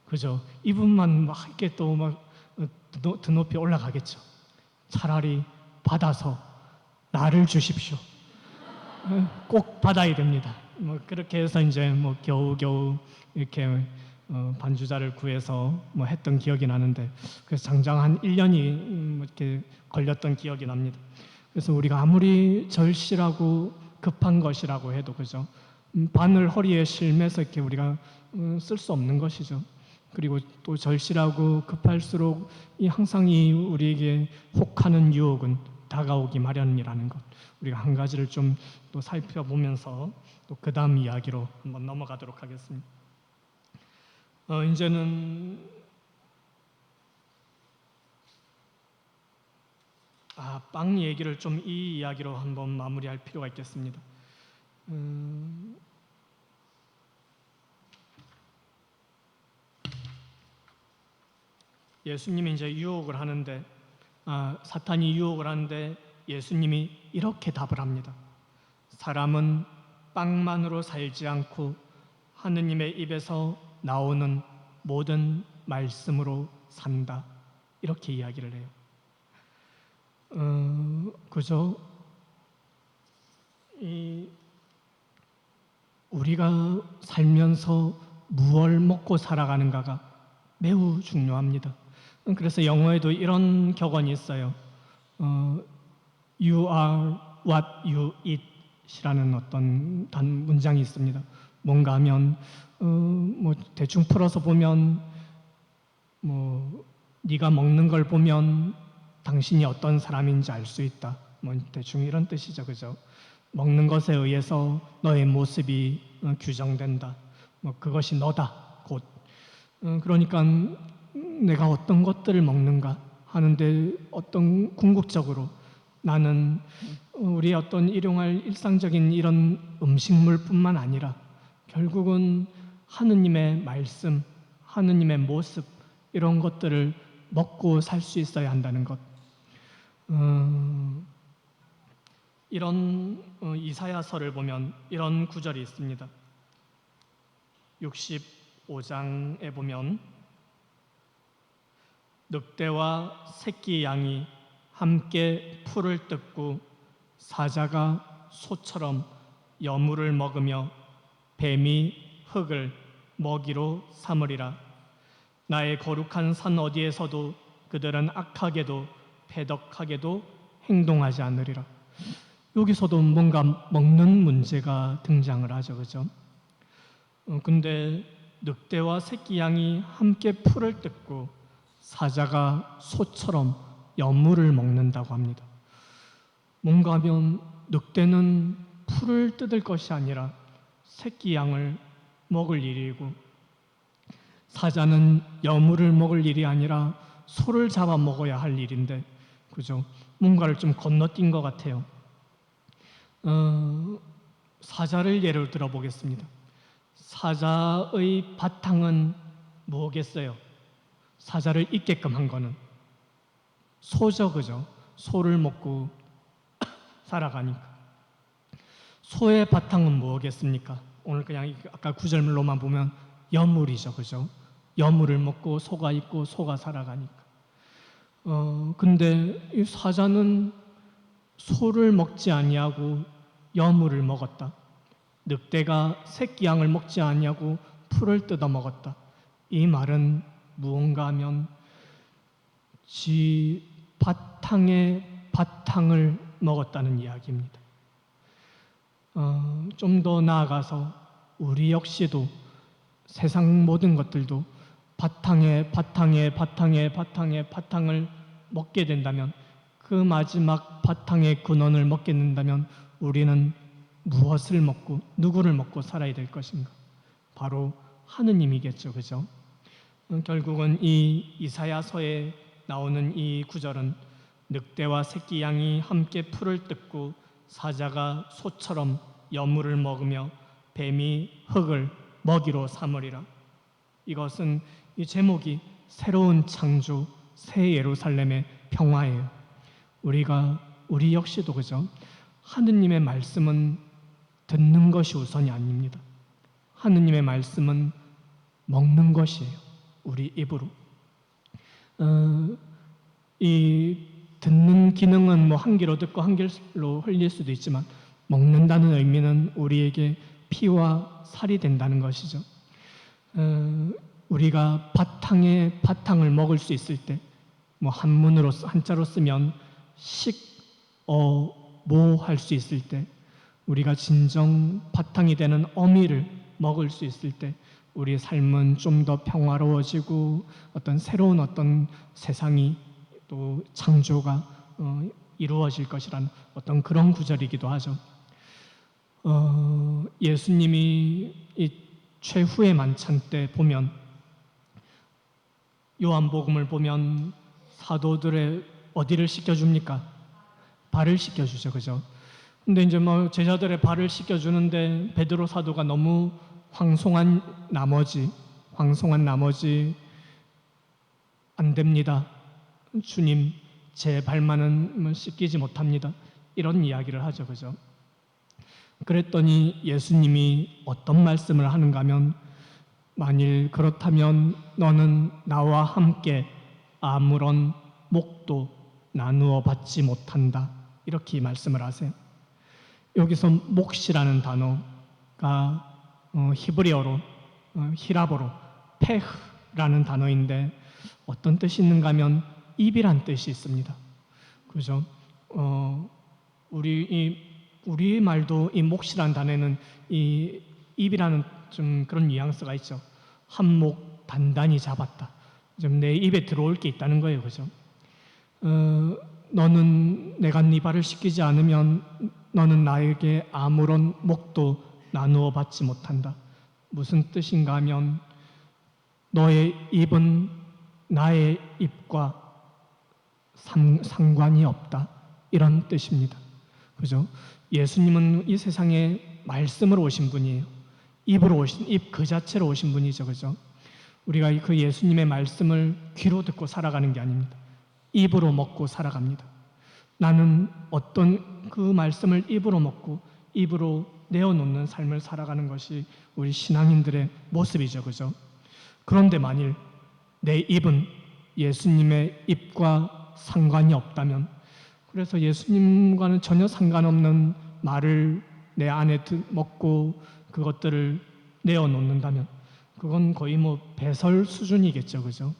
그죠? 이분만 막 이렇게 또 막 드높이 올라가겠죠. 차라리 받아서 나를 주십시오. 꼭 받아야 됩니다. 뭐 그렇게 해서 이제 뭐 겨우겨우 이렇게 반주자를 구해서 뭐 했던 기억이 나는데 그래서 장장 한 1년이 이렇게 걸렸던 기억이 납니다. 그래서 우리가 아무리 절실하고 급한 것이라고 해도 그죠? 바늘 허리에 실매서 이렇게 우리가 쓸 수 없는 것이죠. 그리고 또 절실하고 급할수록 항상 이 우리에게 혹하는 유혹은 다가오기 마련이라는 것. 우리가 한 가지를 좀 또 살펴보면서 또 그 다음 이야기로 한번 넘어가도록 하겠습니다. 이제는 빵 얘기를 좀 이 이야기로 한번 마무리할 필요가 있겠습니다. 예수님이 이제 유혹을 하는데 사탄이 유혹을 하는데 예수님이 이렇게 답을 합니다. 사람은 빵만으로 살지 않고 하느님의 입에서 나오는 모든 말씀으로 산다. 이렇게 이야기를 해요. 그죠? 우리가 살면서 무엇을 먹고 살아가는가가 매우 중요합니다. 그래서 영어에도 이런 격언이 있어요. You are what you eat 이라는 어떤 문장이 있습니다. 뭔가 하면 뭐 대충 풀어서 보면 뭐 네가 먹는 걸 보면 당신이 어떤 사람인지 알 수 있다. 뭐 대충 이런 뜻이죠, 그죠? 먹는 것에 의해서 너의 모습이 규정된다. 뭐 그것이 너다. 곧 그러니까 내가 어떤 것들을 먹는가 하는데 어떤 궁극적으로 나는 우리의 어떤 일용할 일상적인 이런 음식물뿐만 아니라 결국은 하느님의 말씀, 하느님의 모습 이런 것들을 먹고 살 수 있어야 한다는 것. 이런 이사야서를 보면 이런 구절이 있습니다. 65장에 보면 늑대와 새끼 양이 함께 풀을 뜯고 사자가 소처럼 여물을 먹으며 뱀이 흙을 먹이로 삼으리라. 나의 거룩한 산 어디에서도 그들은 악하게도 패덕하게도 행동하지 않으리라. 여기서도 뭔가 먹는 문제가 등장을 하죠, 그죠? 근데 늑대와 새끼 양이 함께 풀을 뜯고 사자가 소처럼 여물을 먹는다고 합니다. 뭔가 하면 늑대는 풀을 뜯을 것이 아니라 새끼 양을 먹을 일이고, 사자는 여물을 먹을 일이 아니라 소를 잡아 먹어야 할 일인데, 그죠? 뭔가를 좀 건너뛴 것 같아요. 사자를 예를 들어보겠습니다. 사자의 바탕은 뭐겠어요? 사자를 있게끔 한 거는 소죠, 그죠? 소를 먹고 살아가니까. 소의 바탕은 뭐겠습니까? 오늘 그냥 아까 구절로만 보면 여물이죠, 그죠? 여물을 먹고 소가 있고 소가 살아가니까. 근데 이 사자는 소를 먹지 아니하고 여물을 먹었다. 늑대가 새끼 양을 먹지 아니하고 풀을 뜯어 먹었다. 이 말은 무언가 하면 지 바탕의 바탕을 먹었다는 이야기입니다. 좀 더 나아가서 우리 역시도 세상 모든 것들도 바탕의 바탕을 먹게 된다면, 그 마지막 바탕의 근원을 먹게 된다면 우리는 무엇을 먹고 누구를 먹고 살아야 될 것인가? 바로 하느님이겠죠, 그죠? 결국은 이 이사야서에 나오는 이 구절은 늑대와 새끼 양이 함께 풀을 뜯고 사자가 소처럼 여물을 먹으며 뱀이 흙을 먹이로 삼으리라. 이것은 이 제목이 새로운 창조, 새 예루살렘의 평화예요. 우리 역시도 그죠? 하느님의 말씀은 듣는 것이 우선이 아닙니다. 하느님의 말씀은 먹는 것이에요. 우리 입으로. 이 듣는 기능은 뭐 한 귀로 듣고 한 귀로 흘릴 수도 있지만, 먹는다는 의미는 우리에게 피와 살이 된다는 것이죠. 우리가 바탕에 바탕을 먹을 수 있을 때, 뭐 한자로 쓰면 모 할 수 있을 때, 우리가 진정 바탕이 되는 어미를 먹을 수 있을 때 우리의 삶은 좀 더 평화로워지고 어떤 새로운 어떤 세상이 또 창조가 이루어질 것이라는 어떤 그런 구절이기도 하죠. 예수님이 이 최후의 만찬 때 보면, 요한복음을 보면 사도들의 어디를 씻겨줍니까? 발을 씻겨주죠, 그죠? 근데 이제 뭐 제자들의 발을 씻겨주는데 베드로 사도가 너무 황송한 나머지 안 됩니다. 주님, 제 발만은 씻기지 못합니다. 이런 이야기를 하죠, 그죠? 그랬더니 예수님이 어떤 말씀을 하는가 하면, 만일 그렇다면 너는 나와 함께 아무런 목도 나누어 받지 못한다. 이렇게 말씀을 하세요. 여기서 몫이라는 단어가 히브리어로, 히라보로 페흐라는 단어인데 어떤 뜻이 있는가 하면 입이란 뜻이 있습니다. 그죠? 우리 말도 이 몫이라는 단어에는 이 입이라는 좀 그런 뉘앙스가 있죠. 한 목 단단히 잡았다. 좀 내 입에 들어올 게 있다는 거예요, 그죠? 너는 내가 네 발을 씻기지 않으면 너는 나에게 아무런 목도 나누어 받지 못한다. 무슨 뜻인가 하면 너의 입은 나의 입과 상관이 없다. 이런 뜻입니다. 그죠? 예수님은 이 세상에 말씀으로 오신 분이에요. 입으로 오신, 입 그 자체로 오신 분이죠. 그죠? 우리가 그 예수님의 말씀을 귀로 듣고 살아가는 게 아닙니다. 입으로 먹고 살아갑니다. 나는 어떤 그 말씀을 입으로 먹고 입으로 내어놓는 삶을 살아가는 것이 우리 신앙인들의 모습이죠. 그죠? 그런데 만일 내 입은 예수님의 입과 상관이 없다면, 그래서 예수님과는 전혀 상관없는 말을 내 안에 먹고 그것들을 내어놓는다면, 그건 거의 뭐 배설 수준이겠죠, 그죠?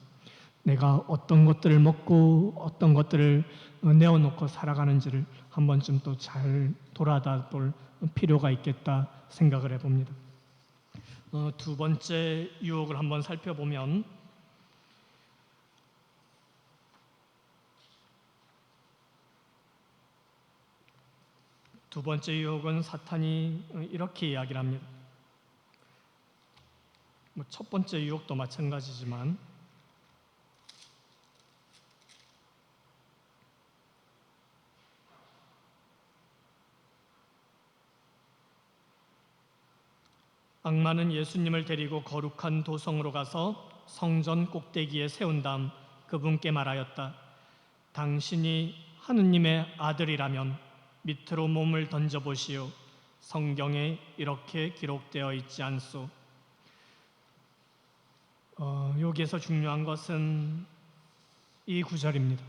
내가 어떤 것들을 먹고 어떤 것들을 내어놓고 살아가는지를 한 번쯤 또 잘 돌아다 볼 필요가 있겠다 생각을 해봅니다. 두 번째 유혹을 한번 살펴보면 두 번째 유혹은 사탄이 이렇게 이야기를 합니다. 첫 번째 유혹도 마찬가지지만 악마는 예수님을 데리고 거룩한 도성으로 가서 성전 꼭대기에 세운 다음 그분께 말하였다. 당신이 하느님의 아들이라면 밑으로 몸을 던져보시오. 성경에 이렇게 기록되어 있지 않소. 여기에서 중요한 것은 이 구절입니다.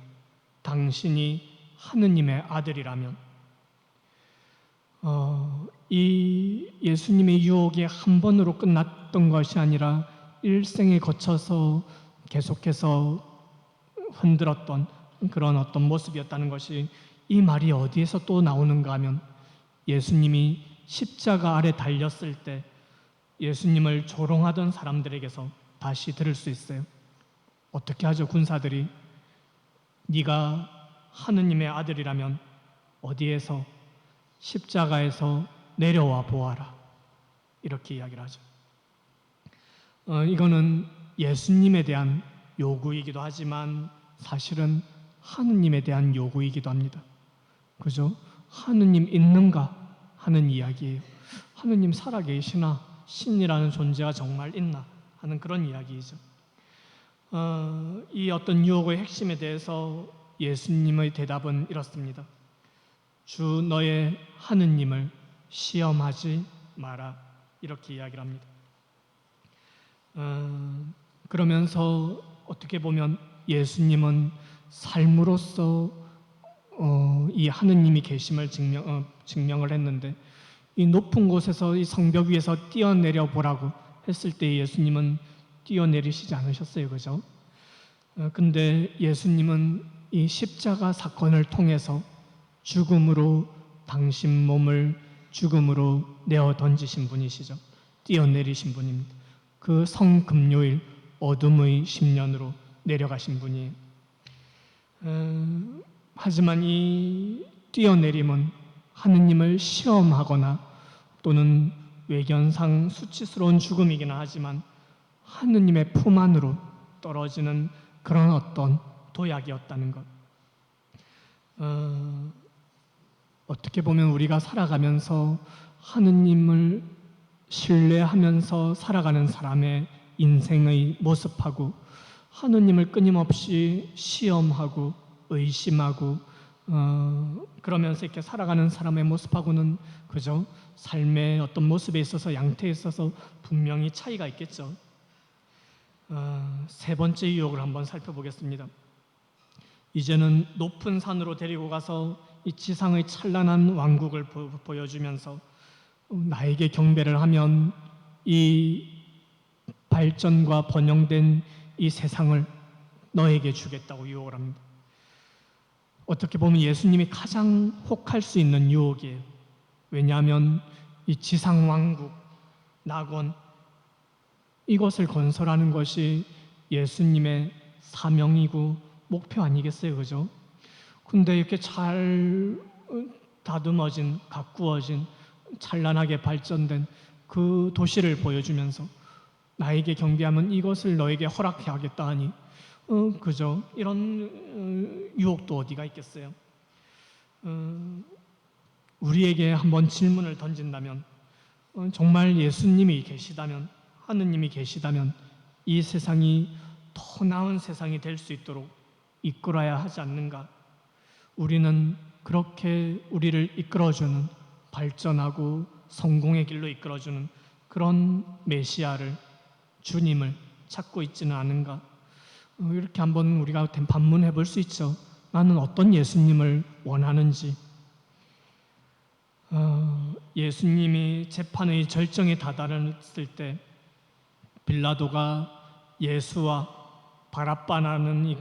당신이 하느님의 아들이라면. 이 예수님의 유혹이 한 번으로 끝났던 것이 아니라 일생에 거쳐서 계속해서 흔들었던 그런 어떤 모습이었다는 것이, 이 말이 어디에서 또 나오는가 하면 예수님이 십자가 아래 달렸을 때 예수님을 조롱하던 사람들에게서 다시 들을 수 있어요. 어떻게 하죠? 군사들이 네가 하느님의 아들이라면 어디에서 십자가에서 내려와 보아라, 이렇게 이야기를 하죠. 이거는 예수님에 대한 요구이기도 하지만 사실은 하느님에 대한 요구이기도 합니다. 그죠? 하느님 있는가 하는 이야기예요. 하느님 살아계시나, 신이라는 존재가 정말 있나 하는 그런 이야기이죠. 이 어떤 유혹의 핵심에 대해서 예수님의 대답은 이렇습니다. 주 너의 하느님을 시험하지 마라, 이렇게 이야기를 합니다. 그러면서 어떻게 보면 예수님은 삶으로서 이 하느님이 계심을 증명을 했는데, 이 높은 곳에서 이 성벽 위에서 뛰어내려 보라고 했을 때 예수님은 뛰어내리시지 않으셨어요, 그죠? 근데 예수님은 이 십자가 사건을 통해서 죽음으로, 당신 몸을 죽음으로 내어 던지신 분이시죠. 뛰어내리신 분입니다. 그 성금요일 어둠의 10년으로 내려가신 분이에요. 하지만 이 뛰어내림은 하느님을 시험하거나 또는 외견상 수치스러운 죽음이긴 하지만 하느님의 품 안으로 떨어지는 그런 어떤 도약이었다는 것. 어떻게 보면 우리가 살아가면서 하느님을 신뢰하면서 살아가는 사람의 인생의 모습하고 하느님을 끊임없이 시험하고 의심하고 그러면서 이렇게 살아가는 사람의 모습하고는, 그죠? 삶의 어떤 모습에 있어서, 양태에 있어서 분명히 차이가 있겠죠. 세 번째 유혹을 한번 살펴보겠습니다. 이제는 높은 산으로 데리고 가서 이 지상의 찬란한 왕국을 보여주면서 나에게 경배를 하면 이 발전과 번영된 이 세상을 너에게 주겠다고 유혹을 합니다. 어떻게 보면 예수님이 가장 혹할 수 있는 유혹이에요. 왜냐하면 이 지상 왕국, 낙원, 이것을 건설하는 것이 예수님의 사명이고 목표 아니겠어요, 그죠? 근데 이렇게 잘 다듬어진, 가꾸어진, 찬란하게 발전된 그 도시를 보여주면서 나에게 경배하면 이것을 너에게 허락해 하겠다 하니, 그죠? 이런 유혹도 어디가 있겠어요? 우리에게 한번 질문을 던진다면, 정말 예수님이 계시다면, 하느님이 계시다면 이 세상이 더 나은 세상이 될 수 있도록 이끌어야 하지 않는가? 우리는 그렇게 우리를 이끌어주는, 발전하고 성공의 길로 이끌어주는 그런 메시아를, 주님을 찾고 있지는 않은가? 이렇게 한번 우리가 반문해 볼 수 있죠. 나는 어떤 예수님을 원하는지. 예수님이 재판의 절정에 다다랐을 때 빌라도가 예수와 바랍바라는 이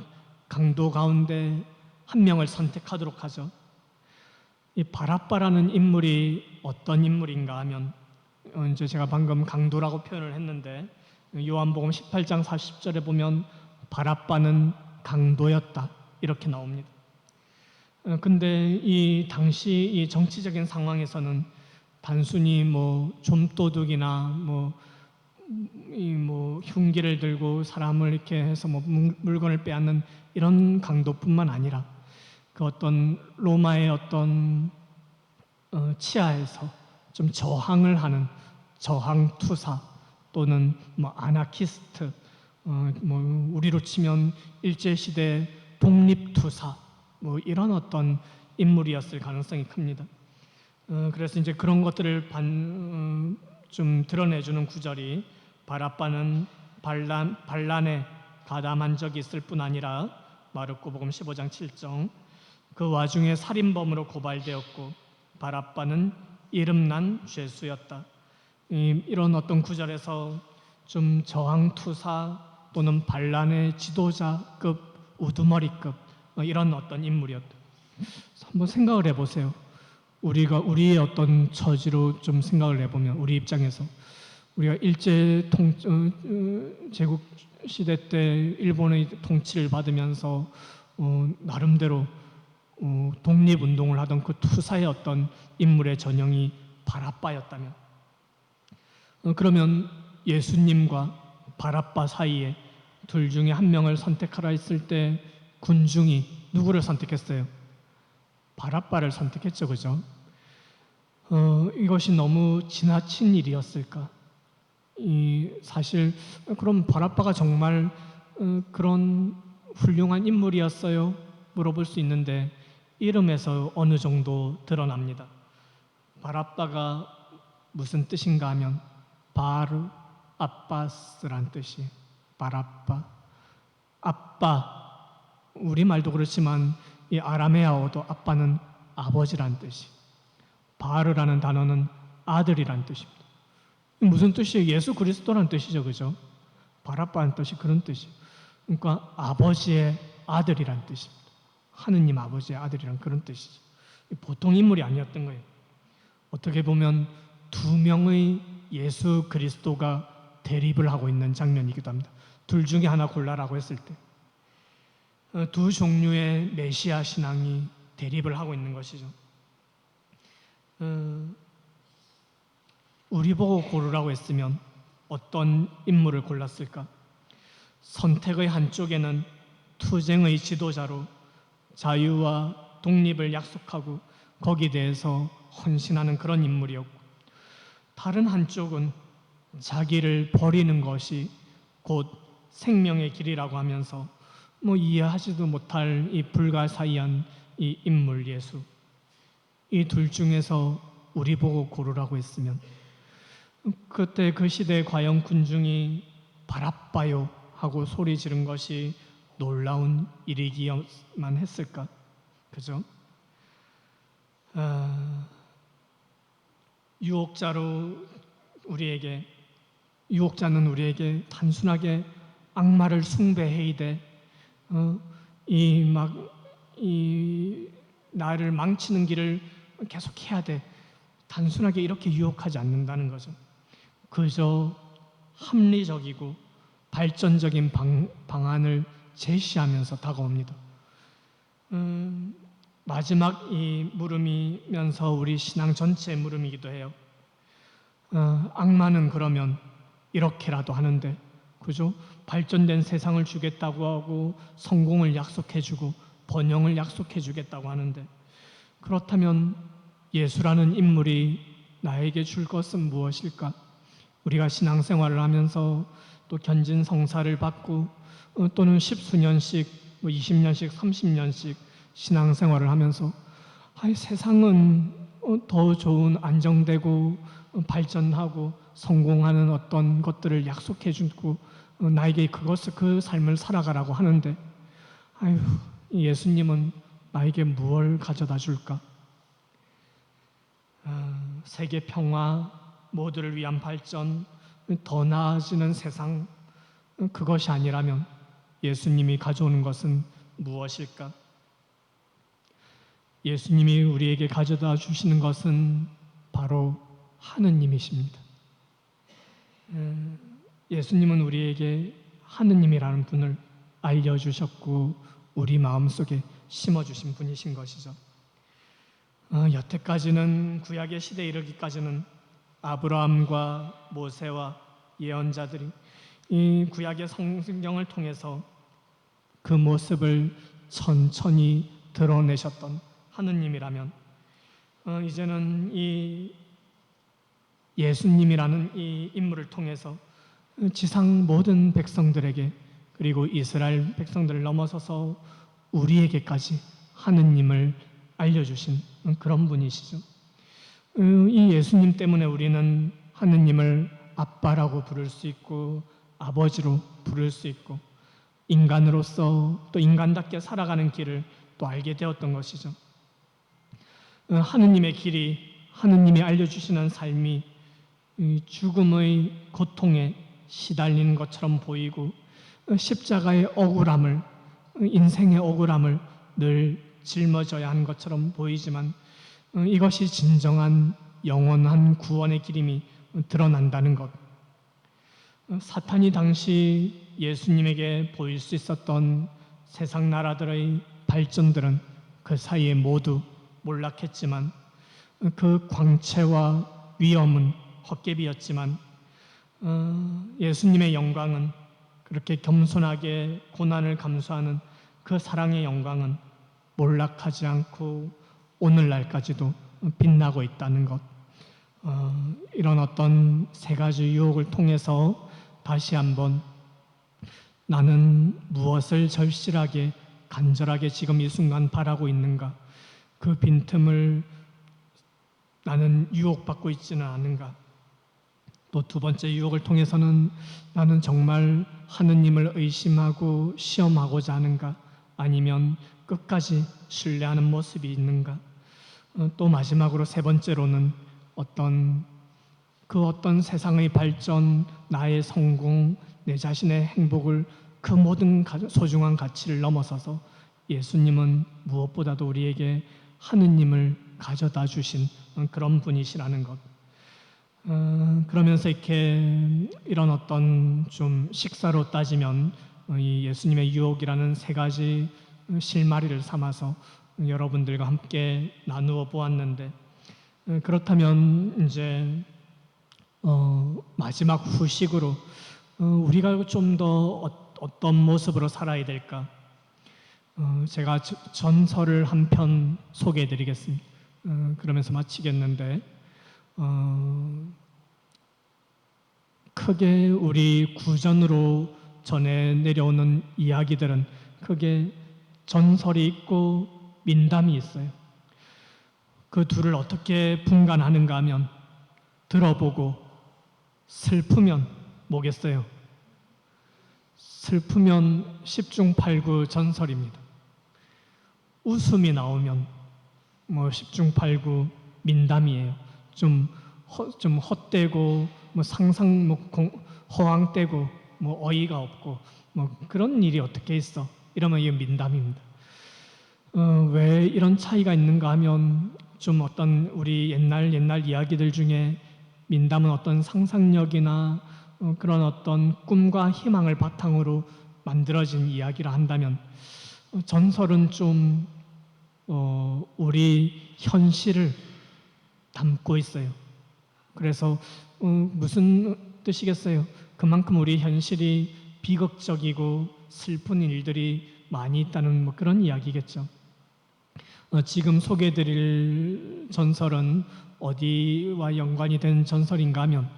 강도 가운데 한 명을 선택하도록 하죠. 이 바랍바라는 인물이 어떤 인물인가 하면 이제 제가 방금 강도라고 표현을 했는데 요한복음 18장 40절에 보면 바랍바는 강도였다 이렇게 나옵니다. 근데 이 당시 이 정치적인 상황에서는 단순히 뭐 좀도둑이나 뭐 흉기를 들고 사람을 이렇게 해서 뭐 물건을 빼앗는 이런 강도뿐만 아니라 그 어떤 로마의 어떤 치하에서 좀 저항을 하는 저항투사 또는 뭐 아나키스트, 뭐 우리로 치면 일제시대 독립투사 뭐 이런 어떤 인물이었을 가능성이 큽니다. 그래서 이제 그런 것들을 좀 드러내주는 구절이 바랍바는 반란에 가담한 적이 있을 뿐 아니라 마르코복음 15장 7절 그 와중에 살인범으로 고발되었고 바랍바는 이름난 죄수였다. 이런 어떤 구절에서 좀 저항투사 또는 반란의 지도자급 우두머리급 이런 어떤 인물이었다. 한번 생각을 해보세요. 우리의 어떤 처지로 좀 생각을 해보면 우리 입장에서 우리가 일제 제국 시대 때 일본의 통치를 받으면서 나름대로 독립운동을 하던 그 투사의 어떤 인물의 전형이 바랍바였다면 그러면 예수님과 바랍바 사이에 둘 중에 한 명을 선택하라 했을 때 군중이 누구를 선택했어요? 바랍바를 선택했죠, 그죠? 이것이 너무 지나친 일이었을까? 사실 그럼 바랍바가 정말 그런 훌륭한 인물이었어요? 물어볼 수 있는데 이름에서 어느 정도 드러납니다. 바랍바가 무슨 뜻인가 하면 바르 아빠스란 뜻이 바랍바 아빠 우리말도 그렇지만 이 아라메아어도 아빠는 아버지란 뜻이 바르라는 단어는 아들이란 뜻입니다. 무슨 뜻이에요? 예수 그리스도란 뜻이죠, 그죠? 바랍바는 뜻이 그런 뜻이에요. 그러니까 아버지의 아들이란 뜻입니다. 하느님 아버지의 아들이란 그런 뜻이죠. 보통 인물이 아니었던 거예요. 어떻게 보면 두 명의 예수 그리스도가 대립을 하고 있는 장면이기도 합니다. 둘 중에 하나 골라라고 했을 때 두 종류의 메시아 신앙이 대립을 하고 있는 것이죠. 우리 보고 고르라고 했으면 어떤 인물을 골랐을까? 선택의 한쪽에는 투쟁의 지도자로 자유와 독립을 약속하고 거기에 대해서 헌신하는 그런 인물이었고 다른 한쪽은 자기를 버리는 것이 곧 생명의 길이라고 하면서 뭐 이해하지도 못할 이 불가사의한 이 인물 예수 이 둘 중에서 우리 보고 고르라고 했으면 그때 그 시대의 과연 군중이 바랍바요 하고 소리 지른 것이 놀라운 일이기만 했을까? 그죠? 유혹자는 우리에게 단순하게 악마를 숭배해이되 이 나를 망치는 길을 계속 해야 돼. 단순하게 이렇게 유혹하지 않는다는 거죠. 그저 합리적이고 발전적인 방안을 제시하면서 다가옵니다. 마지막 이 물음이면서 우리 신앙 전체의 물음이기도 해요. 악마는 그러면 이렇게라도 하는데, 그죠? 발전된 세상을 주겠다고 하고 성공을 약속해주고 번영을 약속해주겠다고 하는데, 그렇다면 예수라는 인물이 나에게 줄 것은 무엇일까? 우리가 신앙생활을 하면서 또 견진 성사를 받고 또는 10수년씩, 20년씩, 30년씩 신앙생활을 하면서 세상은 더 좋은 안정되고 발전하고 성공하는 어떤 것들을 약속해 주고 나에게 그 삶을 살아가라고 하는데 예수님은 나에게 무엇을 가져다 줄까? 세계 평화, 모두를 위한 발전, 더 나아지는 세상, 그것이 아니라면 예수님이 가져오는 것은 무엇일까? 예수님이 우리에게 가져다 주시는 것은 바로 하느님이십니다. 예수님은 우리에게 하느님이라는 분을 알려주셨고 우리 마음속에 심어주신 분이신 것이죠. 여태까지는 구약의 시대에 이르기까지는 아브라함과 모세와 예언자들이 이 구약의 성경을 통해서 그 모습을 천천히 드러내셨던 하느님이라면 이제는 이 예수님이라는 이 인물을 통해서 지상 모든 백성들에게 그리고 이스라엘 백성들을 넘어서서 우리에게까지 하느님을 알려주신 그런 분이시죠. 이 예수님 때문에 우리는 하느님을 아빠라고 부를 수 있고 아버지로 부를 수 있고 인간으로서 또 인간답게 살아가는 길을 또 알게 되었던 것이죠. 하느님의 길이 하느님이 알려주시는 삶이 죽음의 고통에 시달리는 것처럼 보이고 십자가의 억울함을 인생의 억울함을 늘 짊어져야 하는 것처럼 보이지만 이것이 진정한 영원한 구원의 길임이 드러난다는 것. 사탄이 당시 예수님에게 보일 수 있었던 세상 나라들의 발전들은 그 사이에 모두 몰락했지만 그 광채와 위엄은 헛개비였지만 예수님의 영광은 그렇게 겸손하게 고난을 감수하는 그 사랑의 영광은 몰락하지 않고 오늘날까지도 빛나고 있다는 것. 이런 어떤 세 가지 유혹을 통해서 다시 한번 나는 무엇을 절실하게 간절하게 지금 이 순간 바라고 있는가? 그 빈틈을 나는 유혹받고 있지는 않은가? 또 두 번째 유혹을 통해서는 나는 정말 하느님을 의심하고 시험하고자 하는가? 아니면 끝까지 신뢰하는 모습이 있는가? 또 마지막으로 세 번째로는 어떤 세상의 발전, 나의 성공, 내 자신의 행복을 그 모든 소중한 가치를 넘어서서 예수님은 무엇보다도 우리에게 하느님을 가져다 주신 그런 분이시라는 것. 그러면서 이렇게 이런 어떤 좀 식사로 따지면 이 예수님의 유혹이라는 세 가지 실마리를 삼아서 여러분들과 함께 나누어 보았는데 그렇다면 이제 마지막 후식으로 우리가 좀 더 어떤 모습으로 살아야 될까? 제가 전설을 한 편 소개해 드리겠습니다. 그러면서 마치겠는데 크게 우리 구전으로 전해 내려오는 이야기들은 크게 전설이 있고 민담이 있어요. 그 둘을 어떻게 분간하는가 하면 들어보고 슬프면 뭐겠어요? 슬프면 10중8구 전설입니다. 웃음이 나오면 뭐 10중8구 민담이에요. 좀 헛되고 뭐 상상 허황되고 뭐 어이가 없고 뭐 그런 일이 어떻게 있어? 이러면 이게 민담입니다. 왜 이런 차이가 있는가 하면 좀 어떤 우리 옛날 이야기들 중에 민담은 어떤 상상력이나 그런 어떤 꿈과 희망을 바탕으로 만들어진 이야기라 한다면 전설은 좀 우리 현실을 담고 있어요. 그래서 무슨 뜻이겠어요? 그만큼 우리 현실이 비극적이고 슬픈 일들이 많이 있다는 뭐 그런 이야기겠죠. 지금 소개해드릴 전설은 어디와 연관이 된 전설인가 하면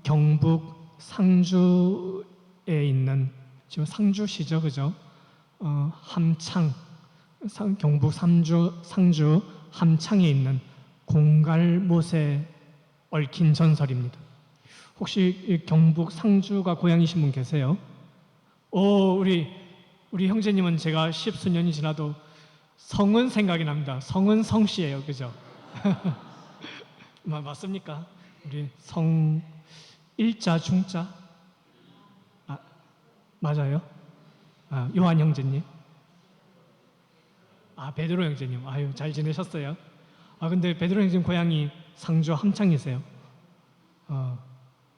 경북 상주에 있는 지금 상주시죠, 그죠? 함창 경북 상주 함창에 있는 공갈못에 얽힌 전설입니다. 혹시 경북 상주가 고향이신 분 계세요? 우리 형제님은 제가 십수년이 지나도 성은 생각이 납니다. 성은 성씨예요, 그죠? 맞습니까? 우리 일자 중자? 아, 맞아요? 요한 형제님. 베드로 형제님. 아유, 잘 지내셨어요? 근데 베드로 형제님 고향이 상주 함창이세요.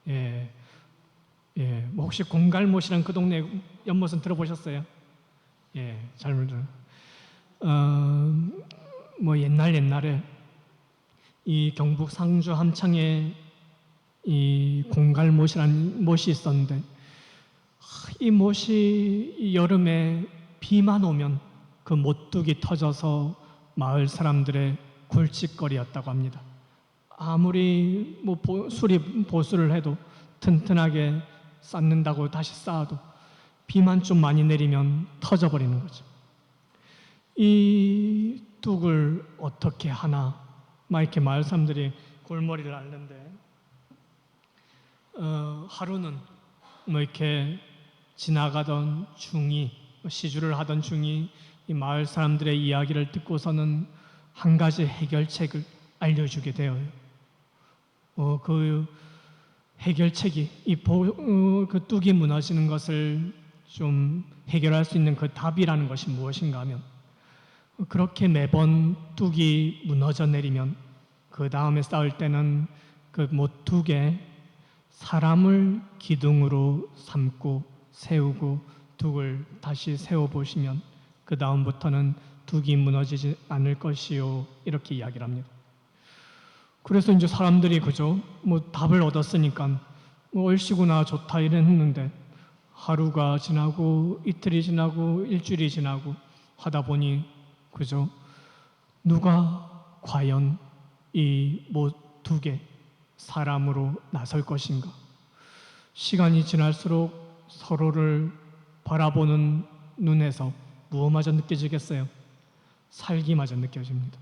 예, 예. 뭐 혹시 공갈못이란 그 동네 연못은 들어보셨어요? 예, 잘 들어요. 뭐 옛날에 이 경북 상주 함창에 이 공갈못이라는 못이 있었는데 이 못이 이 여름에 비만 오면 그 못뚝이 터져서 마을 사람들의 골칫거리였다고 합니다. 아무리 뭐 보수를 해도 튼튼하게 쌓는다고 다시 쌓아도 비만 좀 많이 내리면 터져버리는 거죠. 이 뚝을 어떻게 하나 막 이렇게 마을 사람들이 골머리를 앓는데 하루는 뭐 이렇게 지나가던 중이 시주를 하던 중이 이 마을 사람들의 이야기를 듣고서는 한 가지 해결책을 알려주게 되어요. 그 해결책이 그 뚝이 무너지는 것을 좀 해결할 수 있는 그 답이라는 것이 무엇인가 하면 그렇게 매번 뚝이 무너져 내리면 그 다음에 쌓을 때는 그 못뚝에 사람을 기둥으로 삼고 세우고 뚝을 다시 세워보시면 그 다음부터는 뚝이 무너지지 않을 것이요 이렇게 이야기를 합니다. 그래서 이제 사람들이 그죠 뭐 답을 얻었으니까 뭐 얼씨구나 좋다 이랬는데 하루가 지나고 이틀이 지나고 일주일이 지나고 하다 보니 그죠 누가 과연 이 못뚝에 사람으로 나설 것인가? 시간이 지날수록 서로를 바라보는 눈에서 무엇마저 느껴지겠어요? 살기마저 느껴집니다.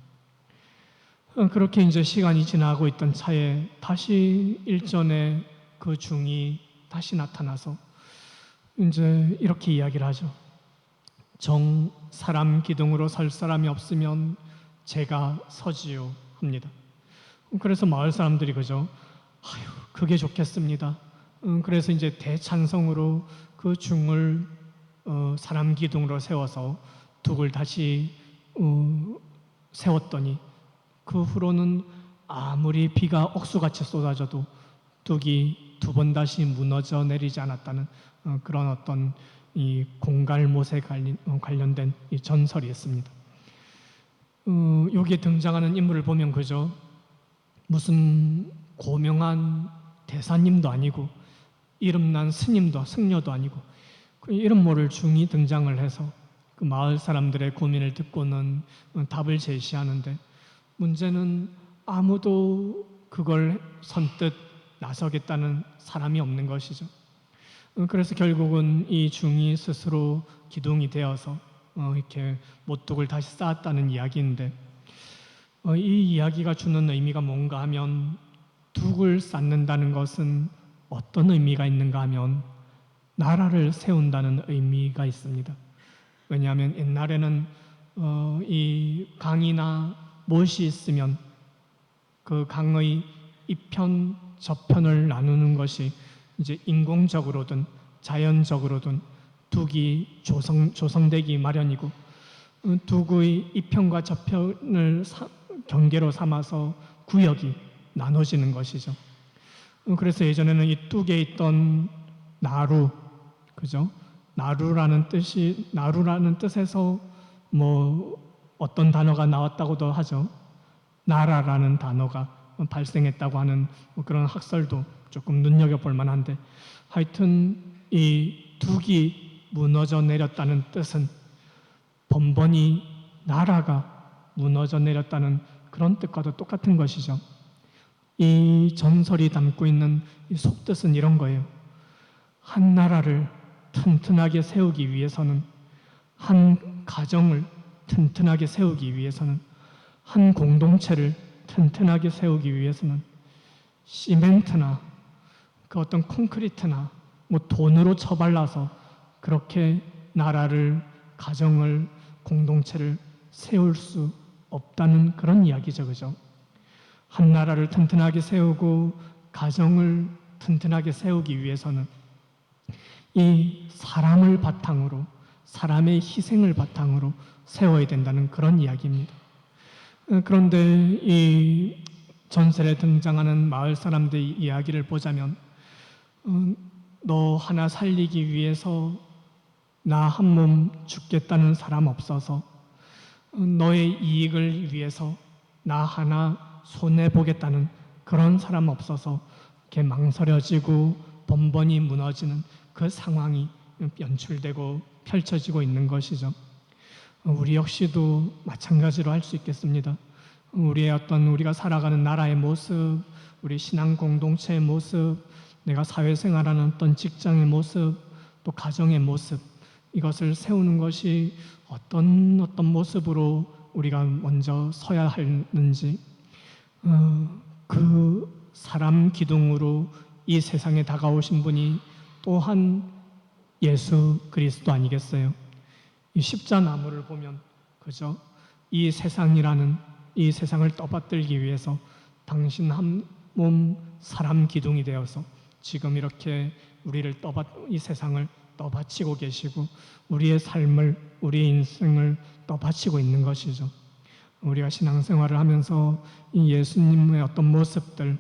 그렇게 이제 시간이 지나고 있던 차에 다시 일전에 그 중이 다시 나타나서 이제 이렇게 이야기를 하죠. 사람 기둥으로 설 사람이 없으면 제가 서지요 합니다. 그래서 마을 사람들이 그죠? 아유, 그게 좋겠습니다. 그래서 이제 대찬성으로 그 중을 사람 기둥으로 세워서 뚝을 다시 세웠더니 그 후로는 아무리 비가 억수같이 쏟아져도 뚝이 두 번 다시 무너져 내리지 않았다는 그런 어떤 이 공갈못에 관련된 이 전설이 있습니다. 여기에 등장하는 인물을 보면 그죠? 무슨 고명한 대사님도 아니고 이름난 스님도 승려도 아니고 그 이름 모를 중이 등장을 해서 그 마을 사람들의 고민을 듣고는 답을 제시하는데 문제는 아무도 그걸 선뜻 나서겠다는 사람이 없는 것이죠. 그래서 결국은 이 중이 스스로 기둥이 되어서 이렇게 못뚝을 다시 쌓았다는 이야기인데 이 이야기가 주는 의미가 뭔가 하면 뚝을 쌓는다는 것은 어떤 의미가 있는가 하면 나라를 세운다는 의미가 있습니다. 왜냐하면 옛날에는 이 강이나 못이 있으면 그 강의 이편 저편을 나누는 것이 이제 인공적으로든 자연적으로든 뚝이 조성되기 마련이고 뚝의 이편과 저편을 경계로 삼아서 구역이 나눠지는 것이죠. 그래서 예전에는 이 뚝에 있던 나루, 그죠? 나루라는 뜻에서 뭐 어떤 단어가 나왔다고도 하죠. 나라라는 단어가 발생했다고 하는 뭐 그런 학설도 조금 눈여겨볼 만한데 하여튼 이 뚝이 무너져 내렸다는 뜻은 번번이 나라가 무너져 내렸다는 그런 뜻과도 똑같은 것이죠. 이 전설이 담고 있는 이 속뜻은 이런 거예요. 한 나라를 튼튼하게 세우기 위해서는 한 가정을 튼튼하게 세우기 위해서는 한 공동체를 튼튼하게 세우기 위해서는 시멘트나 그 어떤 콘크리트나 뭐 돈으로 처발라서 그렇게 나라를 가정을 공동체를 세울 수 없다는 그런 이야기죠. 그죠? 한 나라를 튼튼하게 세우고 가정을 튼튼하게 세우기 위해서는 이 사람을 바탕으로, 사람의 희생을 바탕으로 세워야 된다는 그런 이야기입니다. 그런데 이 전설에 등장하는 마을 사람들의 이야기를 보자면 너 하나 살리기 위해서 나 한 몸 죽겠다는 사람 없어서, 너의 이익을 위해서 나 하나 손해보겠다는 그런 사람 없어서 이렇게 망설여지고 번번이 무너지는 그 상황이 연출되고 펼쳐지고 있는 것이죠. 우리 역시도 마찬가지로 할 수 있겠습니다. 우리의 우리가 살아가는 나라의 모습, 우리 신앙 공동체의 모습, 내가 사회생활하는 어떤 직장의 모습, 또 가정의 모습, 이것을 세우는 것이 어떤 모습으로 우리가 먼저 서야 하는지, 그 사람 기둥으로 이 세상에 다가오신 분이 또한 예수 그리스도 아니겠어요? 이 십자나무를 보면 그죠? 이 세상이라는 이 세상을 떠받들기 위해서 당신 한 몸 사람 기둥이 되어서 지금 이렇게 이 세상을 떠받치고 계시고 우리의 삶을, 우리의 인생을 떠받치고 있는 것이죠. 우리가 신앙생활을 하면서 이 예수님의 어떤 모습들,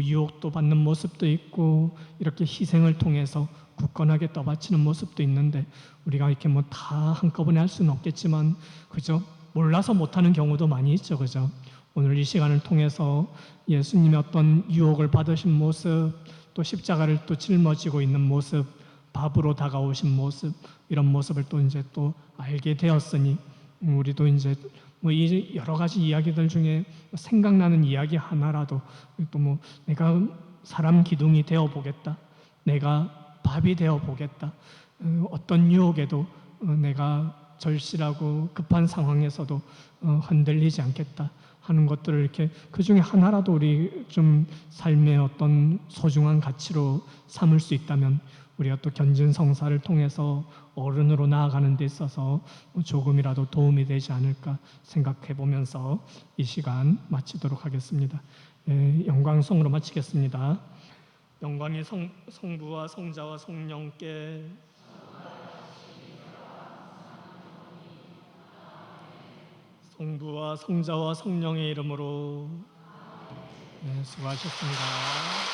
유혹도 받는 모습도 있고 이렇게 희생을 통해서 굳건하게 떠받치는 모습도 있는데 우리가 이렇게 다 한꺼번에 할 수는 없겠지만 그죠? 몰라서 못하는 경우도 많이 있죠, 그죠? 오늘 이 시간을 통해서 예수님의 어떤 유혹을 받으신 모습, 또 십자가를 또 짊어지고 있는 모습, 밥으로 다가오신 모습, 이런 모습을 또 이제 또 알게 되었으니 우리도 이제 이 여러 가지 이야기들 중에 생각나는 이야기 하나라도 또 내가 사람 기둥이 되어 보겠다, 내가 밥이 되어 보겠다, 어떤 유혹에도 내가 절실하고 급한 상황에서도 흔들리지 않겠다 하는 것들을 이렇게 그 중에 하나라도 우리 좀 삶의 어떤 소중한 가치로 삼을 수 있다면 우리가 또 견진성사를 통해서 어른으로 나아가는 데 있어서 조금이라도 도움이 되지 않을까 생각해 보면서 이 시간 마치도록 하겠습니다. 영광송으로 마치겠습니다. 영광이 성부와 성자와 성령께 성부와 성자와 성령의 이름으로 수고하셨습니다.